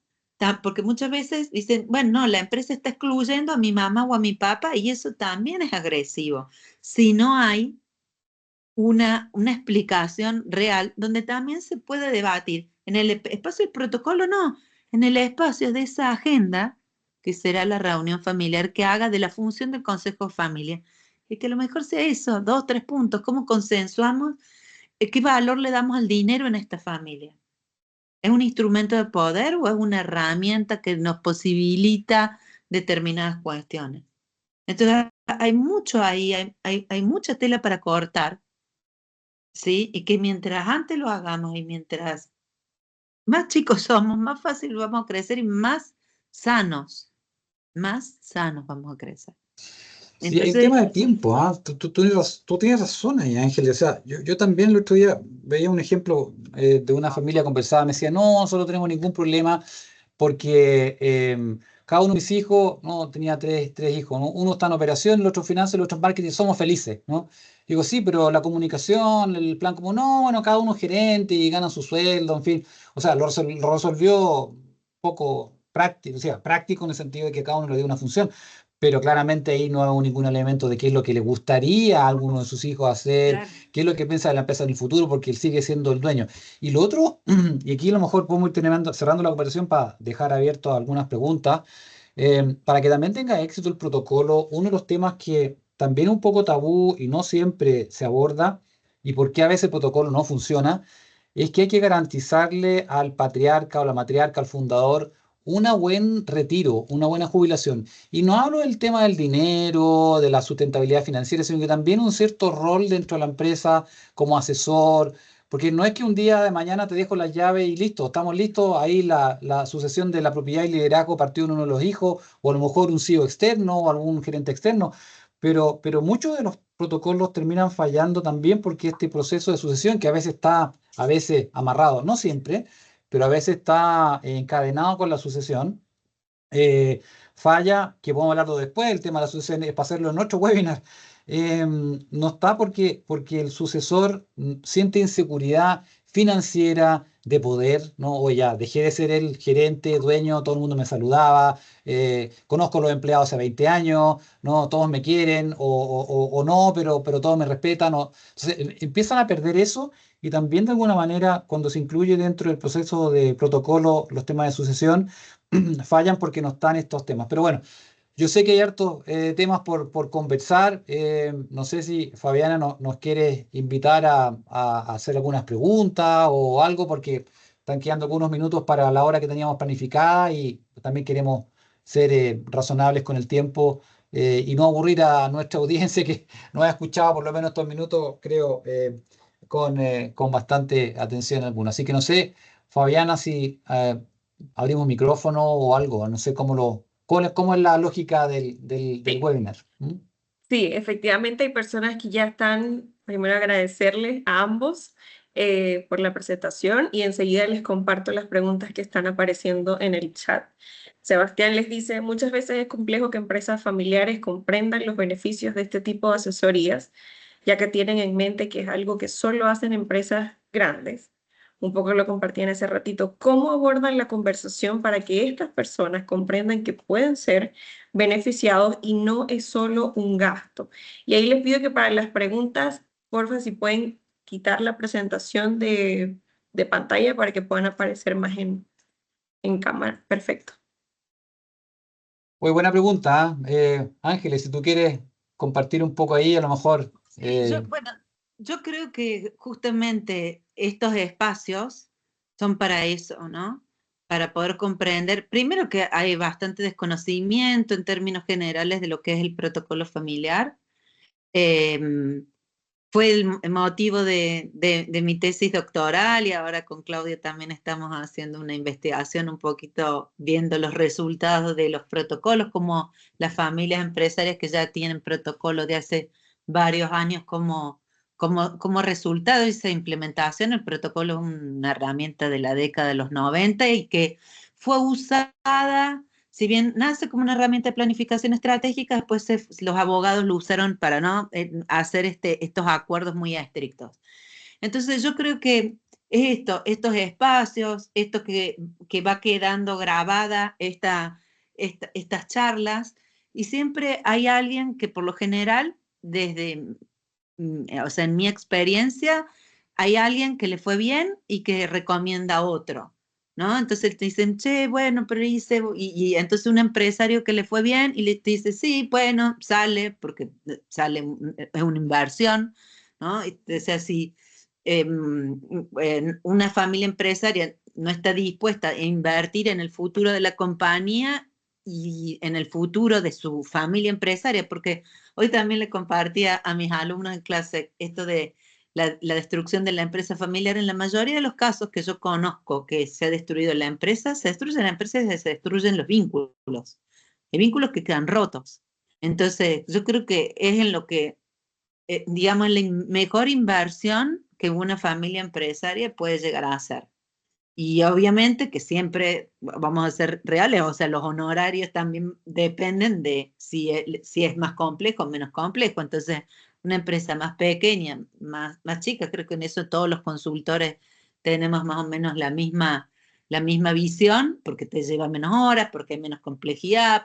porque muchas veces dicen, bueno, no, la empresa está excluyendo a mi mamá o a mi papá y eso también es agresivo. Si no hay una explicación real donde también se puede debatir. En el espacio del protocolo, no, en el espacio de esa agenda, que será la reunión familiar que haga de la función del Consejo de Familia. Y que a lo mejor sea eso, 2, 3 puntos, cómo consensuamos, qué valor le damos al dinero en esta familia. ¿Es un instrumento de poder o es una herramienta que nos posibilita determinadas cuestiones? Entonces, hay mucho ahí, hay mucha tela para cortar. ¿Sí? Y que mientras antes lo hagamos y mientras más chicos somos, más fácil vamos a crecer y más sanos vamos a crecer. Sí, hay un Entonces, tema de tiempo, ¿ah? Tú tienes razón ahí, Ángel. O sea, yo también el otro día veía un ejemplo de una familia conversada, me decía, no, nosotros no tenemos ningún problema porque cada uno de mis hijos, no, tenía tres hijos, ¿no? Uno está en operación, el otro en finanzas, el otro en marketing, somos felices, ¿no? Digo, sí, pero la comunicación, el plan como, no, bueno, cada uno es gerente y gana su sueldo, en fin. O sea, lo resolvió un poco práctico, o sea, práctico en el sentido de que cada uno le dio una función, pero claramente ahí no hago ningún elemento de qué es lo que le gustaría a alguno de sus hijos hacer, claro, qué es lo que piensa de la empresa en el futuro, porque él sigue siendo el dueño. Y lo otro, y aquí a lo mejor podemos ir cerrando la conversación para dejar abiertas algunas preguntas, para que también tenga éxito el protocolo, uno de los temas que también es un poco tabú y no siempre se aborda, y por qué a veces el protocolo no funciona, es que hay que garantizarle al patriarca o la matriarca, al fundador, un buen retiro, una buena jubilación. Y no hablo del tema del dinero, de la sustentabilidad financiera, sino que también un cierto rol dentro de la empresa como asesor, porque no es que un día de mañana te dejo las llaves y listo, estamos listos, ahí la sucesión de la propiedad y liderazgo partió de uno de los hijos, o a lo mejor un CEO externo o algún gerente externo, pero muchos de los protocolos terminan fallando también porque este proceso de sucesión, que a veces está a veces amarrado, no siempre, pero a veces está encadenado con la sucesión, falla, que podemos hablarlo después, el tema de la sucesión es para hacerlo en otro webinar. No está porque el sucesor siente inseguridad financiera, de poder, ¿no? O ya, dejé de ser el gerente, dueño, todo el mundo me saludaba, conozco a los empleados hace 20 años, ¿no? Todos me quieren, o no, pero todos me respetan. Entonces, empiezan a perder eso y también de alguna manera, cuando se incluye dentro del proceso de protocolo los temas de sucesión, fallan porque no están estos temas. Pero bueno, yo sé que hay hartos temas por conversar. No sé si Fabiana nos quiere invitar a hacer algunas preguntas o algo, porque están quedando algunos minutos para la hora que teníamos planificada y también queremos ser razonables con el tiempo y no aburrir a nuestra audiencia que nos ha escuchado por lo menos estos minutos, creo, con bastante atención alguna. Así que no sé, Fabiana, si abrimos micrófono o algo, no sé cómo es la lógica del Sí, webinar. ¿Mm? sí, efectivamente hay personas que ya están, primero agradecerles a ambos por la presentación y enseguida les comparto las preguntas que están apareciendo en el chat. Sebastián les dice, muchas veces es complejo que empresas familiares comprendan los beneficios de este tipo de asesorías, ya que tienen en mente que es algo que solo hacen empresas grandes. Un poco lo compartí en ese ratito. ¿Cómo abordan la conversación para que estas personas comprendan que pueden ser beneficiados y no es solo un gasto? Y ahí les pido que para las preguntas, porfa, si pueden quitar la presentación de pantalla para que puedan aparecer más en cámara. Perfecto. Muy buena pregunta, ¿ah? Ángeles, si tú quieres compartir un poco ahí, a lo mejor. sí, bueno, yo creo que justamente estos espacios son para eso, ¿no? Para poder comprender, primero que hay bastante desconocimiento en términos generales de lo que es el protocolo familiar. Em, Fue el motivo de mi tesis doctoral y ahora con Claudia también estamos haciendo una investigación un poquito viendo los resultados de los protocolos, como las familias empresarias que ya tienen protocolos de hace varios años como resultado de esa implementación. El protocolo es una herramienta de la década de los 90 y que fue usada, si bien nace como una herramienta de planificación estratégica, después los abogados lo usaron para no hacer estos acuerdos muy estrictos. Entonces yo creo que es estos espacios, esto que va quedando grabada, estas charlas, y siempre hay alguien que por lo general, o sea, en mi experiencia, hay alguien que le fue bien y que recomienda a otro. ¿No? Entonces te dicen, che, bueno, pero hice, y entonces un empresario que le fue bien y te dice, sí, bueno, sale, porque sale, es una inversión, ¿no? O sea, si una familia empresaria no está dispuesta a invertir en el futuro de la compañía y en el futuro de su familia empresaria, porque hoy también le compartía a mis alumnos en clase esto de la destrucción de la empresa familiar. En la mayoría de los casos que yo conozco que se ha destruido la empresa, se destruye la empresa y se destruyen los vínculos. Hay vínculos que quedan rotos. Entonces, yo creo que es en lo que, digamos, la mejor inversión que una familia empresaria puede llegar a hacer. Y obviamente que siempre vamos a ser reales, o sea, los honorarios también dependen de si es más complejo o menos complejo. Entonces, una empresa más pequeña, más chica, creo que en eso todos los consultores tenemos más o menos la misma visión, porque te lleva menos horas, porque hay menos complejidad,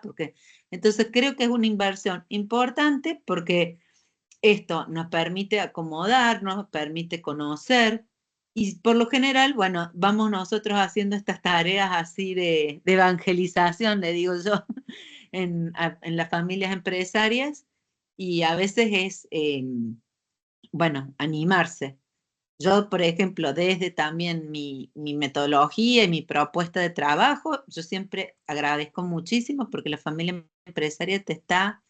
Entonces creo que es una inversión importante porque esto nos permite acomodarnos, nos permite conocer y por lo general, bueno, vamos nosotros haciendo estas tareas así de evangelización, le digo yo, en las familias empresarias y a veces es, bueno, animarse. Yo, por ejemplo, desde también mi metodología y mi propuesta de trabajo, yo siempre agradezco muchísimo porque la familia empresaria te está,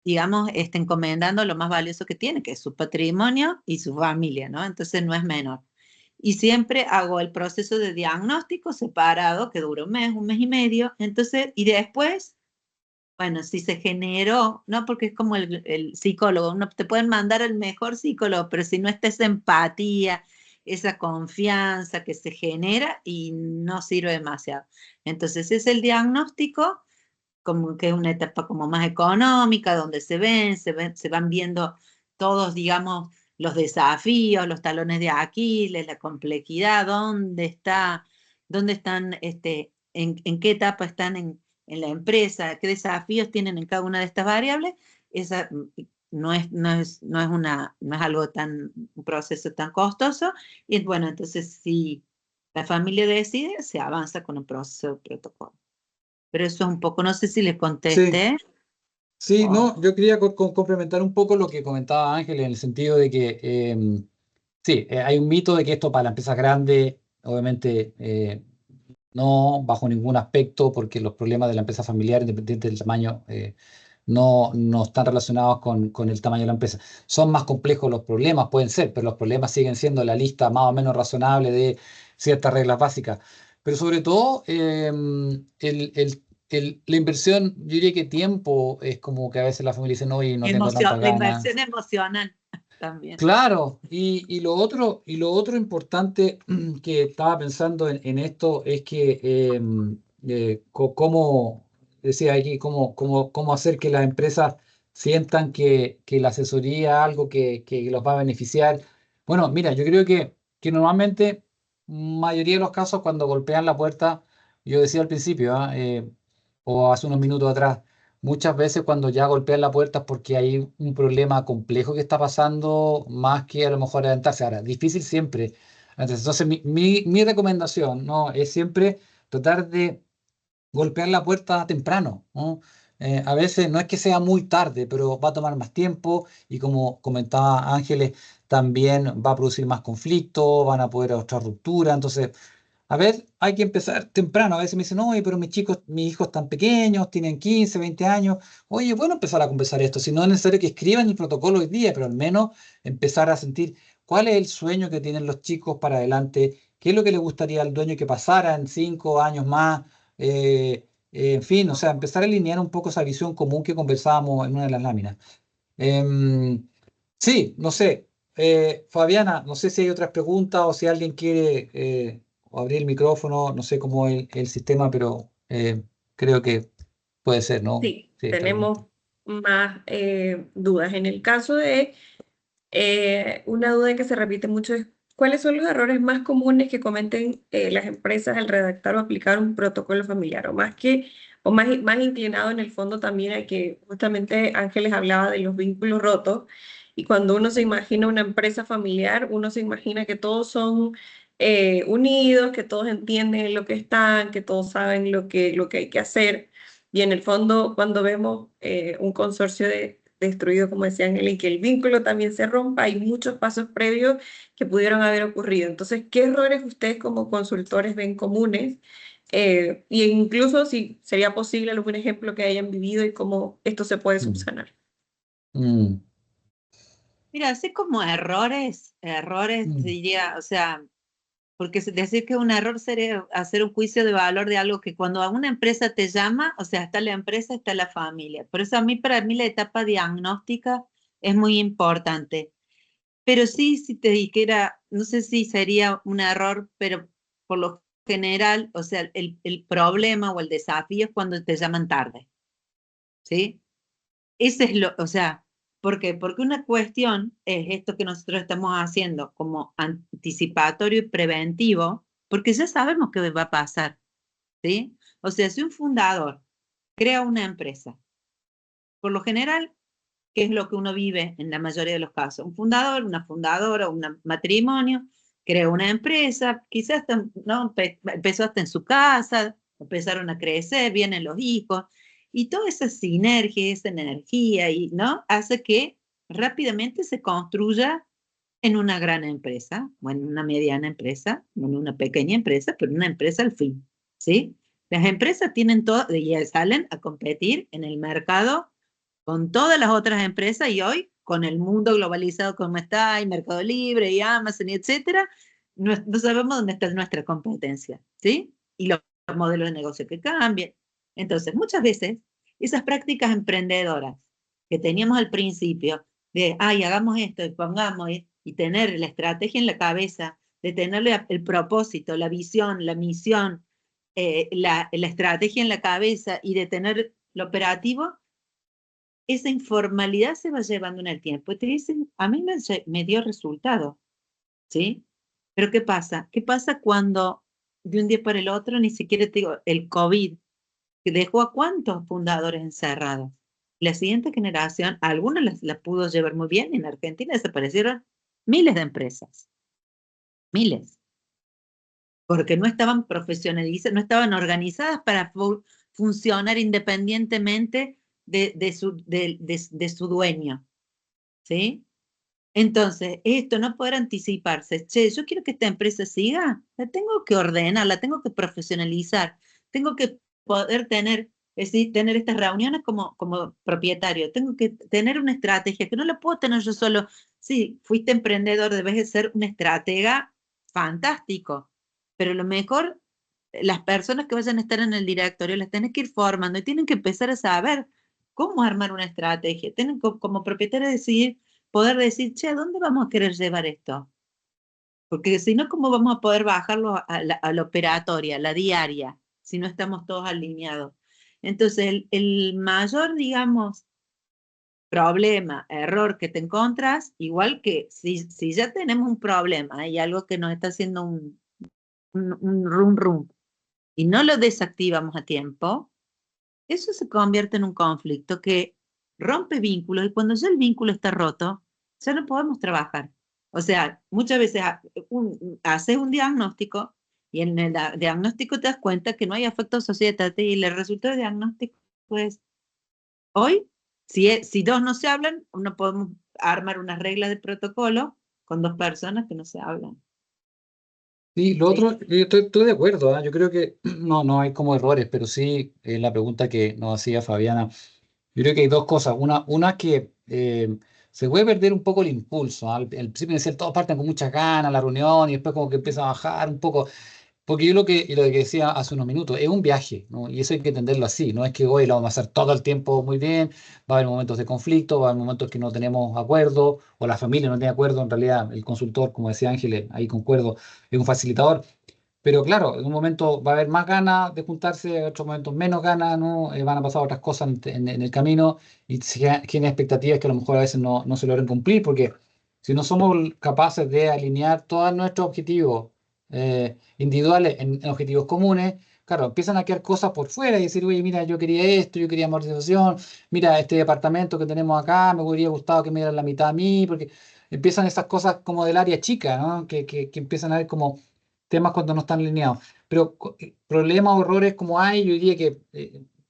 digamos, encomendando lo más valioso que tiene, que es su patrimonio y su familia, ¿no? Entonces no es menor. Y siempre hago el proceso de diagnóstico separado, que dura un mes y medio. Entonces, y después, bueno, si se generó, ¿no? Porque es como el psicólogo, no te pueden mandar el mejor psicólogo, pero si no está esa empatía, esa confianza que se genera y no sirve demasiado. Entonces, es el diagnóstico como que es una etapa como más económica, donde se van viendo todos, digamos, los desafíos, los talones de Aquiles, la complejidad, dónde están, en qué etapa están en la empresa, qué desafíos tienen en cada una de estas variables. Esa no es algo un proceso tan costoso. Y bueno, entonces si la familia decide, se avanza con el proceso de protocolo. Pero eso es un poco, no sé si les Sí, contesté. sí, o- no, yo quería complementar un poco lo que comentaba Ángel en el sentido de que sí, hay un mito de que esto para las empresas grandes, obviamente no bajo ningún aspecto, porque los problemas de la empresa familiar, independiente del tamaño, no están relacionados con el tamaño de la empresa. Son más complejos los problemas, pueden ser, pero los problemas siguen siendo la lista más o menos razonable de ciertas reglas básicas. Pero sobre todo, la inversión, yo diría que tiempo es como que a veces la familia dice, no, y no tengo tanta La ganas. inversión emocional también. Claro, y lo otro importante que estaba pensando en esto es que, cómo, decía aquí, cómo hacer que las empresas sientan que la asesoría es algo que los va a beneficiar. Bueno, mira, yo creo que normalmente, mayoría de los casos, cuando golpean la puerta, yo decía al principio, o hace unos minutos atrás, muchas veces cuando ya golpean la puerta es porque hay un problema complejo que está pasando, más que a lo mejor adelantarse. Ahora, difícil siempre. Entonces, mi recomendación, ¿no? Es siempre tratar de golpear la puerta temprano, ¿no? A veces no es que sea muy tarde, pero va a tomar más tiempo y como comentaba Ángeles, también va a producir más conflicto, van a poder otra ruptura. Entonces, a ver, hay que empezar temprano. A veces me dicen, oye, pero mis hijos están pequeños, tienen 15, 20 años. Oye, bueno, empezar a conversar esto. Si no es necesario que escriban el protocolo hoy día, pero al menos empezar a sentir cuál es el sueño que tienen los chicos para adelante, qué es lo que les gustaría al dueño que pasara en 5 años más. En fin, o sea, empezar a alinear un poco esa visión común que conversábamos en una de las láminas. Em, sí, no sé. Fabiana, no sé si hay otras preguntas o si alguien quiere o abrir el micrófono, no sé cómo es el sistema, pero creo que puede ser, ¿no? Sí, Sí, está bien. tenemos más dudas. En el caso de una duda que se repite mucho es, ¿cuáles son los errores más comunes que cometen las empresas al redactar o aplicar un protocolo familiar? O más inclinado en el fondo también a que justamente Ángeles hablaba de los vínculos rotos. Y cuando uno se imagina una empresa familiar, uno se imagina que todos son unidos, que todos entienden lo que están, que todos saben lo que hay que hacer. Y en el fondo, cuando vemos un consorcio destruido, como decía Ángel, y que el vínculo también se rompa, hay muchos pasos previos que pudieron haber ocurrido. Entonces, ¿qué errores ustedes como consultores ven comunes? Y incluso si sería posible algún ejemplo que hayan vivido y cómo esto se puede Mm, subsanar. mm, Mira, así como errores, mm, diría, o sea, Porque decir que es un error sería hacer un juicio de valor de algo que cuando a una empresa te llama, o sea, está la empresa, está la familia. Por eso para mí la etapa diagnóstica es muy importante. Pero sí, si te dijera, no sé si sería un error, pero por lo general, o sea, el problema o el desafío es cuando te llaman tarde, ¿sí? Ese es o sea, ¿por qué? Porque una cuestión es esto que nosotros estamos haciendo como anticipatorio y preventivo, porque ya sabemos que va a pasar, ¿sí? O sea, si un fundador crea una empresa, por lo general, ¿qué es lo que uno vive en la mayoría de los casos? Un fundador, una fundadora, un matrimonio, crea una empresa, quizás ¿no? Empezó hasta en su casa, empezaron a crecer, vienen los hijos, y toda esa sinergia, esa energía, ¿no? Hace que rápidamente se construya en una gran empresa, o en una mediana empresa, o en una pequeña empresa, pero una empresa al fin, ¿sí? Las empresas tienen todo, y salen a competir en el mercado con todas las otras empresas y hoy con el mundo globalizado como está, y Mercado Libre, y Amazon, y etcétera, no sabemos dónde está nuestra competencia, ¿sí? Y los modelos de negocio que cambian. Entonces, muchas veces, esas prácticas emprendedoras que teníamos al principio, de, ay, hagamos esto y pongamos, y tener la estrategia en la cabeza, de tener el propósito, la visión, la misión, la estrategia en la cabeza y de tener lo operativo, esa informalidad se va llevando en el tiempo. Y te dicen, a mí me dio resultado, ¿sí? Pero ¿qué pasa? ¿Qué pasa cuando de un día para el otro, ni siquiera te digo, el COVID, que dejó a cuántos fundadores encerrados? La siguiente generación, algunos las pudo llevar muy bien, en Argentina desaparecieron miles de empresas, miles, porque no estaban profesionalizadas, no estaban organizadas para funcionar independientemente de su dueño, ¿sí? Entonces, esto, no poder anticiparse, che, yo quiero que esta empresa siga, la tengo que ordenar, la tengo que profesionalizar, tengo que poder tener, es decir, tener estas reuniones como propietario, tengo que tener una estrategia, que no la puedo tener yo solo. Sí, fuiste emprendedor, debes de ser un estratega fantástico, pero lo mejor, las personas que vayan a estar en el directorio las tienen que ir formando y tienen que empezar a saber cómo armar una estrategia, tienen como propietario decidir poder decir, che, ¿a dónde vamos a querer llevar esto? Porque si no, ¿cómo vamos a poder bajarlo a la operatoria, a la diaria, si no estamos todos alineados? Entonces, el mayor, digamos, problema, error que te encuentras, igual que si ya tenemos un problema, hay algo que nos está haciendo un rum rum y no lo desactivamos a tiempo, eso se convierte en un conflicto que rompe vínculos y cuando ya el vínculo está roto, ya no podemos trabajar. O sea, muchas veces haces un diagnóstico y en el diagnóstico te das cuenta que no hay afecto societal y el resultado del diagnóstico es, hoy, si dos no se hablan, no podemos armar una regla de protocolo con dos personas que no se hablan. Sí, lo ¿Sí? otro, yo estoy de acuerdo, ¿ah? Yo creo que no hay como errores, pero sí la pregunta que nos hacía Fabiana. Yo creo que hay dos cosas. Una es que se puede perder un poco el impulso, ¿ah? Al principio de ser todos parten con muchas ganas la reunión y después como que empieza a bajar un poco. Porque yo lo que decía hace unos minutos, es un viaje, ¿no? Y eso hay que entenderlo así. No es que hoy lo vamos a hacer todo el tiempo muy bien, va a haber momentos de conflicto, va a haber momentos que no tenemos acuerdo, o la familia no tiene acuerdo. En realidad, el consultor, como decía Ángeles, ahí concuerdo, es un facilitador. Pero claro, en un momento va a haber más ganas de juntarse, en otros momentos menos ganas, ¿no? Van a pasar otras cosas en el camino y se generan expectativas que a lo mejor a veces no se logran cumplir, porque si no somos capaces de alinear todos nuestros objetivos individuales en objetivos comunes, claro, empiezan a quedar cosas por fuera y decir, oye, mira, yo quería esto, yo quería amortización, mira, este departamento que tenemos acá, me hubiera gustado que me dieran la mitad a mí, porque empiezan esas cosas como del área chica, ¿no? Que empiezan a ver como temas cuando no están alineados. Pero problemas o errores como hay, yo diría que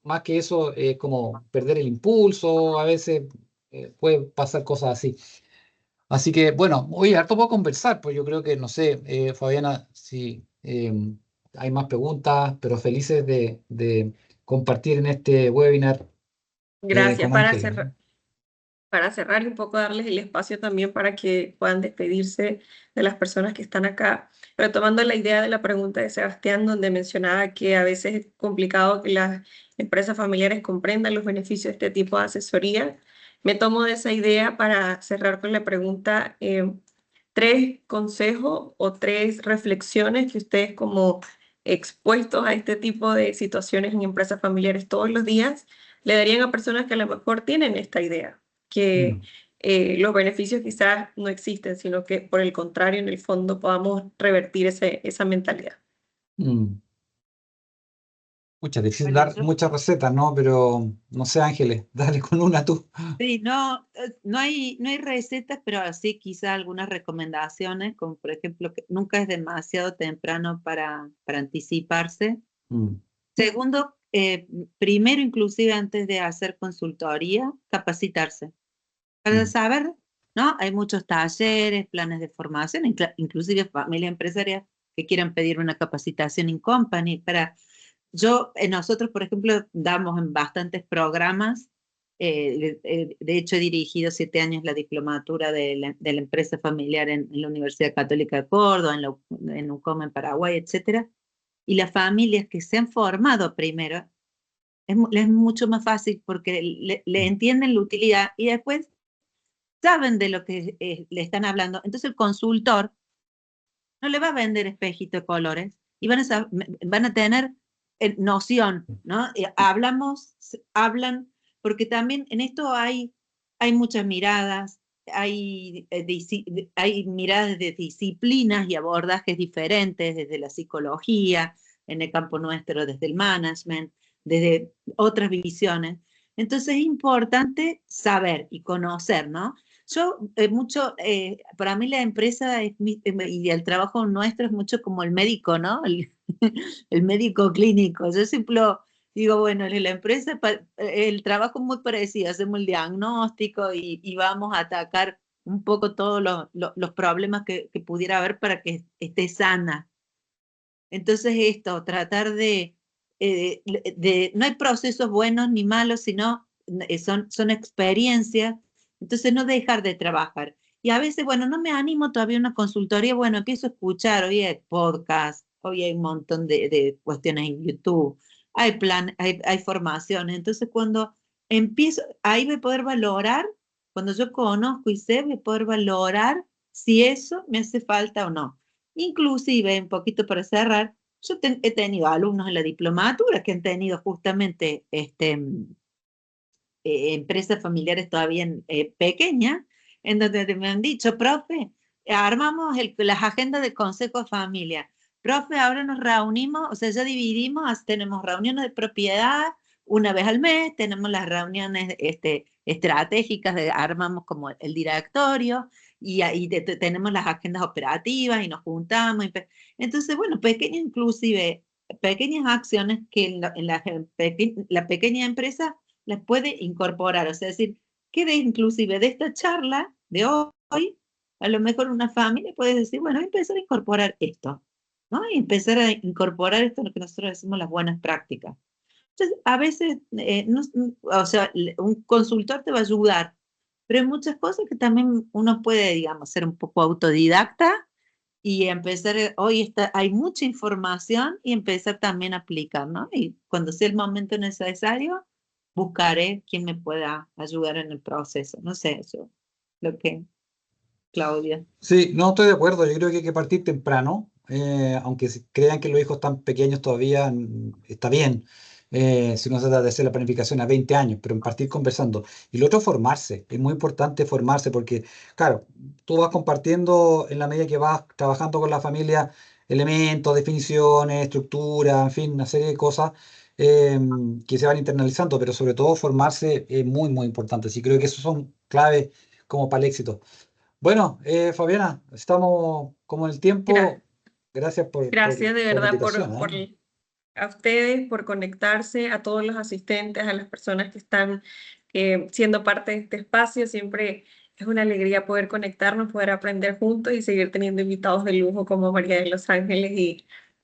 más que eso, como perder el impulso, a veces puede pasar cosas así. Así que, bueno, oye, harto puedo conversar, pues yo creo que, no sé, Fabiana, si hay más preguntas, pero felices de compartir en este webinar Gracias. con Ángeles, ¿no? para cerrar y un poco darles el espacio también para que puedan despedirse de las personas que están acá, retomando la idea de la pregunta de Sebastián, donde mencionaba que a veces es complicado que las empresas familiares comprendan los beneficios de este tipo de asesoría. Me tomo de esa idea para cerrar con la pregunta, 3 consejos o 3 reflexiones que ustedes, como expuestos a este tipo de situaciones en empresas familiares todos los días, le darían a personas que a lo mejor tienen esta idea, que Mm, los beneficios quizás no existen, sino que por el contrario, en el fondo podamos revertir esa mentalidad. mm. Pucha, difícil Bueno, dar yo muchas recetas, ¿no? Pero no sé, Ángeles, dale con una tú. sí, no hay recetas, pero sí quizá algunas recomendaciones, como por ejemplo que nunca es demasiado temprano para anticiparse. Mm, Segundo, primero inclusive antes de hacer consultoría, capacitarse para mm, saber, ¿no? Hay muchos talleres, planes de formación, inclusive familias empresarias que quieran pedir una capacitación in company para nosotros, por ejemplo, damos en bastantes programas. De hecho, he dirigido 7 años la diplomatura de la empresa familiar en la Universidad Católica de Córdoba, en UCOM en Paraguay, etcétera. Y las familias que se han formado primero, les es mucho más fácil porque le mm, entienden la utilidad y después saben de lo que le están hablando. Entonces el consultor no le va a vender espejito de colores y van a tener noción, ¿no? Hablan, porque también en esto hay muchas miradas, hay miradas de disciplinas y abordajes diferentes, desde la psicología, en el campo nuestro, desde el management, desde otras visiones. Entonces es importante saber y conocer, ¿no? Para mí la empresa y el trabajo nuestro es mucho como el médico, ¿no? El médico clínico. Yo siempre digo, bueno, en la empresa el trabajo es muy parecido, hacemos el diagnóstico y vamos a atacar un poco todos los problemas que pudiera haber para que esté sana. Entonces esto, tratar no hay procesos buenos ni malos, sino son experiencias, entonces no dejar de trabajar. Y a veces, bueno, no me animo todavía a una consultoría, bueno, empiezo a escuchar, hoy hay podcast, hoy hay un montón de cuestiones en YouTube, hay formaciones, entonces cuando empiezo, ahí voy a poder valorar, cuando yo conozco y sé, voy a poder valorar si eso me hace falta o no. Inclusive, un poquito para cerrar, he tenido alumnos en la diplomatura que han tenido justamente empresas familiares todavía pequeñas, en donde me han dicho, profe, armamos las agendas de consejo de familia. Profe, ahora nos reunimos, o sea, ya dividimos, tenemos reuniones de propiedad una vez al mes, tenemos las reuniones estratégicas, armamos como el directorio, y ahí tenemos las agendas operativas y nos juntamos. Entonces, bueno, inclusive pequeñas acciones que la pequeña empresa las puede incorporar, o sea, decir, que inclusive de esta charla de hoy, a lo mejor una familia puede decir, bueno, voy a empezar a incorporar esto, ¿no? Y empezar a incorporar esto en lo que nosotros decimos las buenas prácticas. Entonces, a veces, o sea, un consultor te va a ayudar, pero hay muchas cosas que también uno puede, digamos, ser un poco autodidacta y empezar, hay mucha información y empezar también a aplicar, ¿no? Y cuando sea el momento necesario, buscaré quien me pueda ayudar en el proceso. No sé, eso, lo que, Claudia. sí, no estoy de acuerdo. Yo creo que hay que partir temprano, aunque crean que los hijos están pequeños todavía, está bien. Si uno se trata de hacer la planificación a 20 años, pero en partir conversando. Y lo otro, formarse. Es muy importante formarse porque, claro, tú vas compartiendo en la medida que vas trabajando con la familia elementos, definiciones, estructuras, en fin, una serie de cosas eh, que se van internalizando, pero sobre todo formarse es muy, muy importante. Sí, creo que esos son claves como para el éxito. Bueno, Fabiana, estamos como en el Gra- tiempo. Gracias Gracias de por la verdad invitación, ¿ah? a ustedes por conectarse, a todos los asistentes, a las personas que están siendo parte de este espacio. Siempre es una alegría poder conectarnos, poder aprender juntos y seguir teniendo invitados de lujo como María de los Ángeles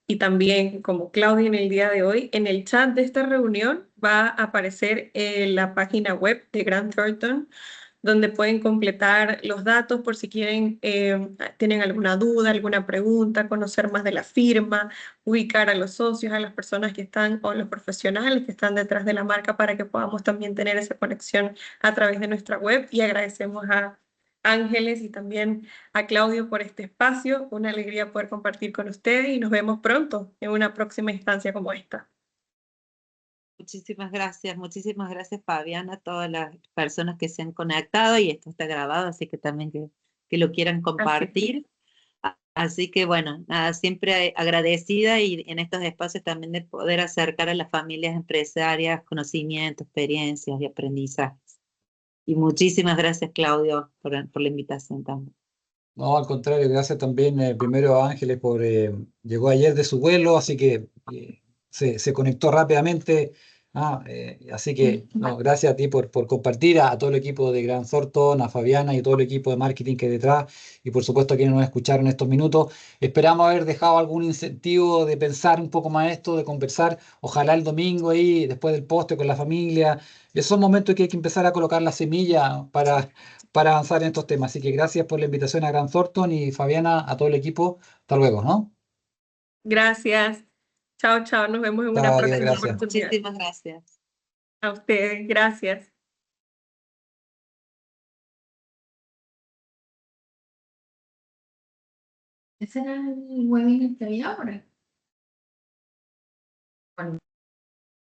y también como Claudia en el día de hoy. En el chat de esta reunión va a aparecer la página web de Grant Thornton, donde pueden completar los datos por si quieren, tienen alguna duda, alguna pregunta, conocer más de la firma, ubicar a los socios, a las personas que están o los profesionales que están detrás de la marca para que podamos también tener esa conexión a través de nuestra web. Y agradecemos a Ángeles y también a Claudio por este espacio. Una alegría poder compartir con ustedes y nos vemos pronto en una próxima instancia como esta. Muchísimas gracias Fabiana, a todas las personas que se han conectado y esto está grabado, así que también que lo quieran compartir. Así que bueno, nada, siempre agradecida y en estos espacios también de poder acercar a las familias empresarias conocimientos, experiencias y aprendizajes. Y muchísimas gracias Claudio por la invitación también. No, al contrario, gracias también primero a Ángeles por llegó ayer de su vuelo, así que se conectó rápidamente. Así que no, gracias a ti por compartir, a todo el equipo de Grant Thornton, a Fabiana y todo el equipo de marketing que hay detrás, y por supuesto a quienes nos escucharon estos minutos. Esperamos haber dejado algún incentivo de pensar un poco más esto, de conversar, ojalá el domingo ahí, después del postre con la familia. Esos son momentos que hay que empezar a colocar la semilla para avanzar en estos temas. Así que gracias por la invitación a Grant Thornton y Fabiana, a todo el equipo. Hasta luego, ¿no? Gracias. Chao, chao. Nos vemos en una Chao, adiós, próxima gracias. oportunidad. Muchísimas gracias. A ustedes, gracias. ¿Ese era el webinar que había ahora? Bueno.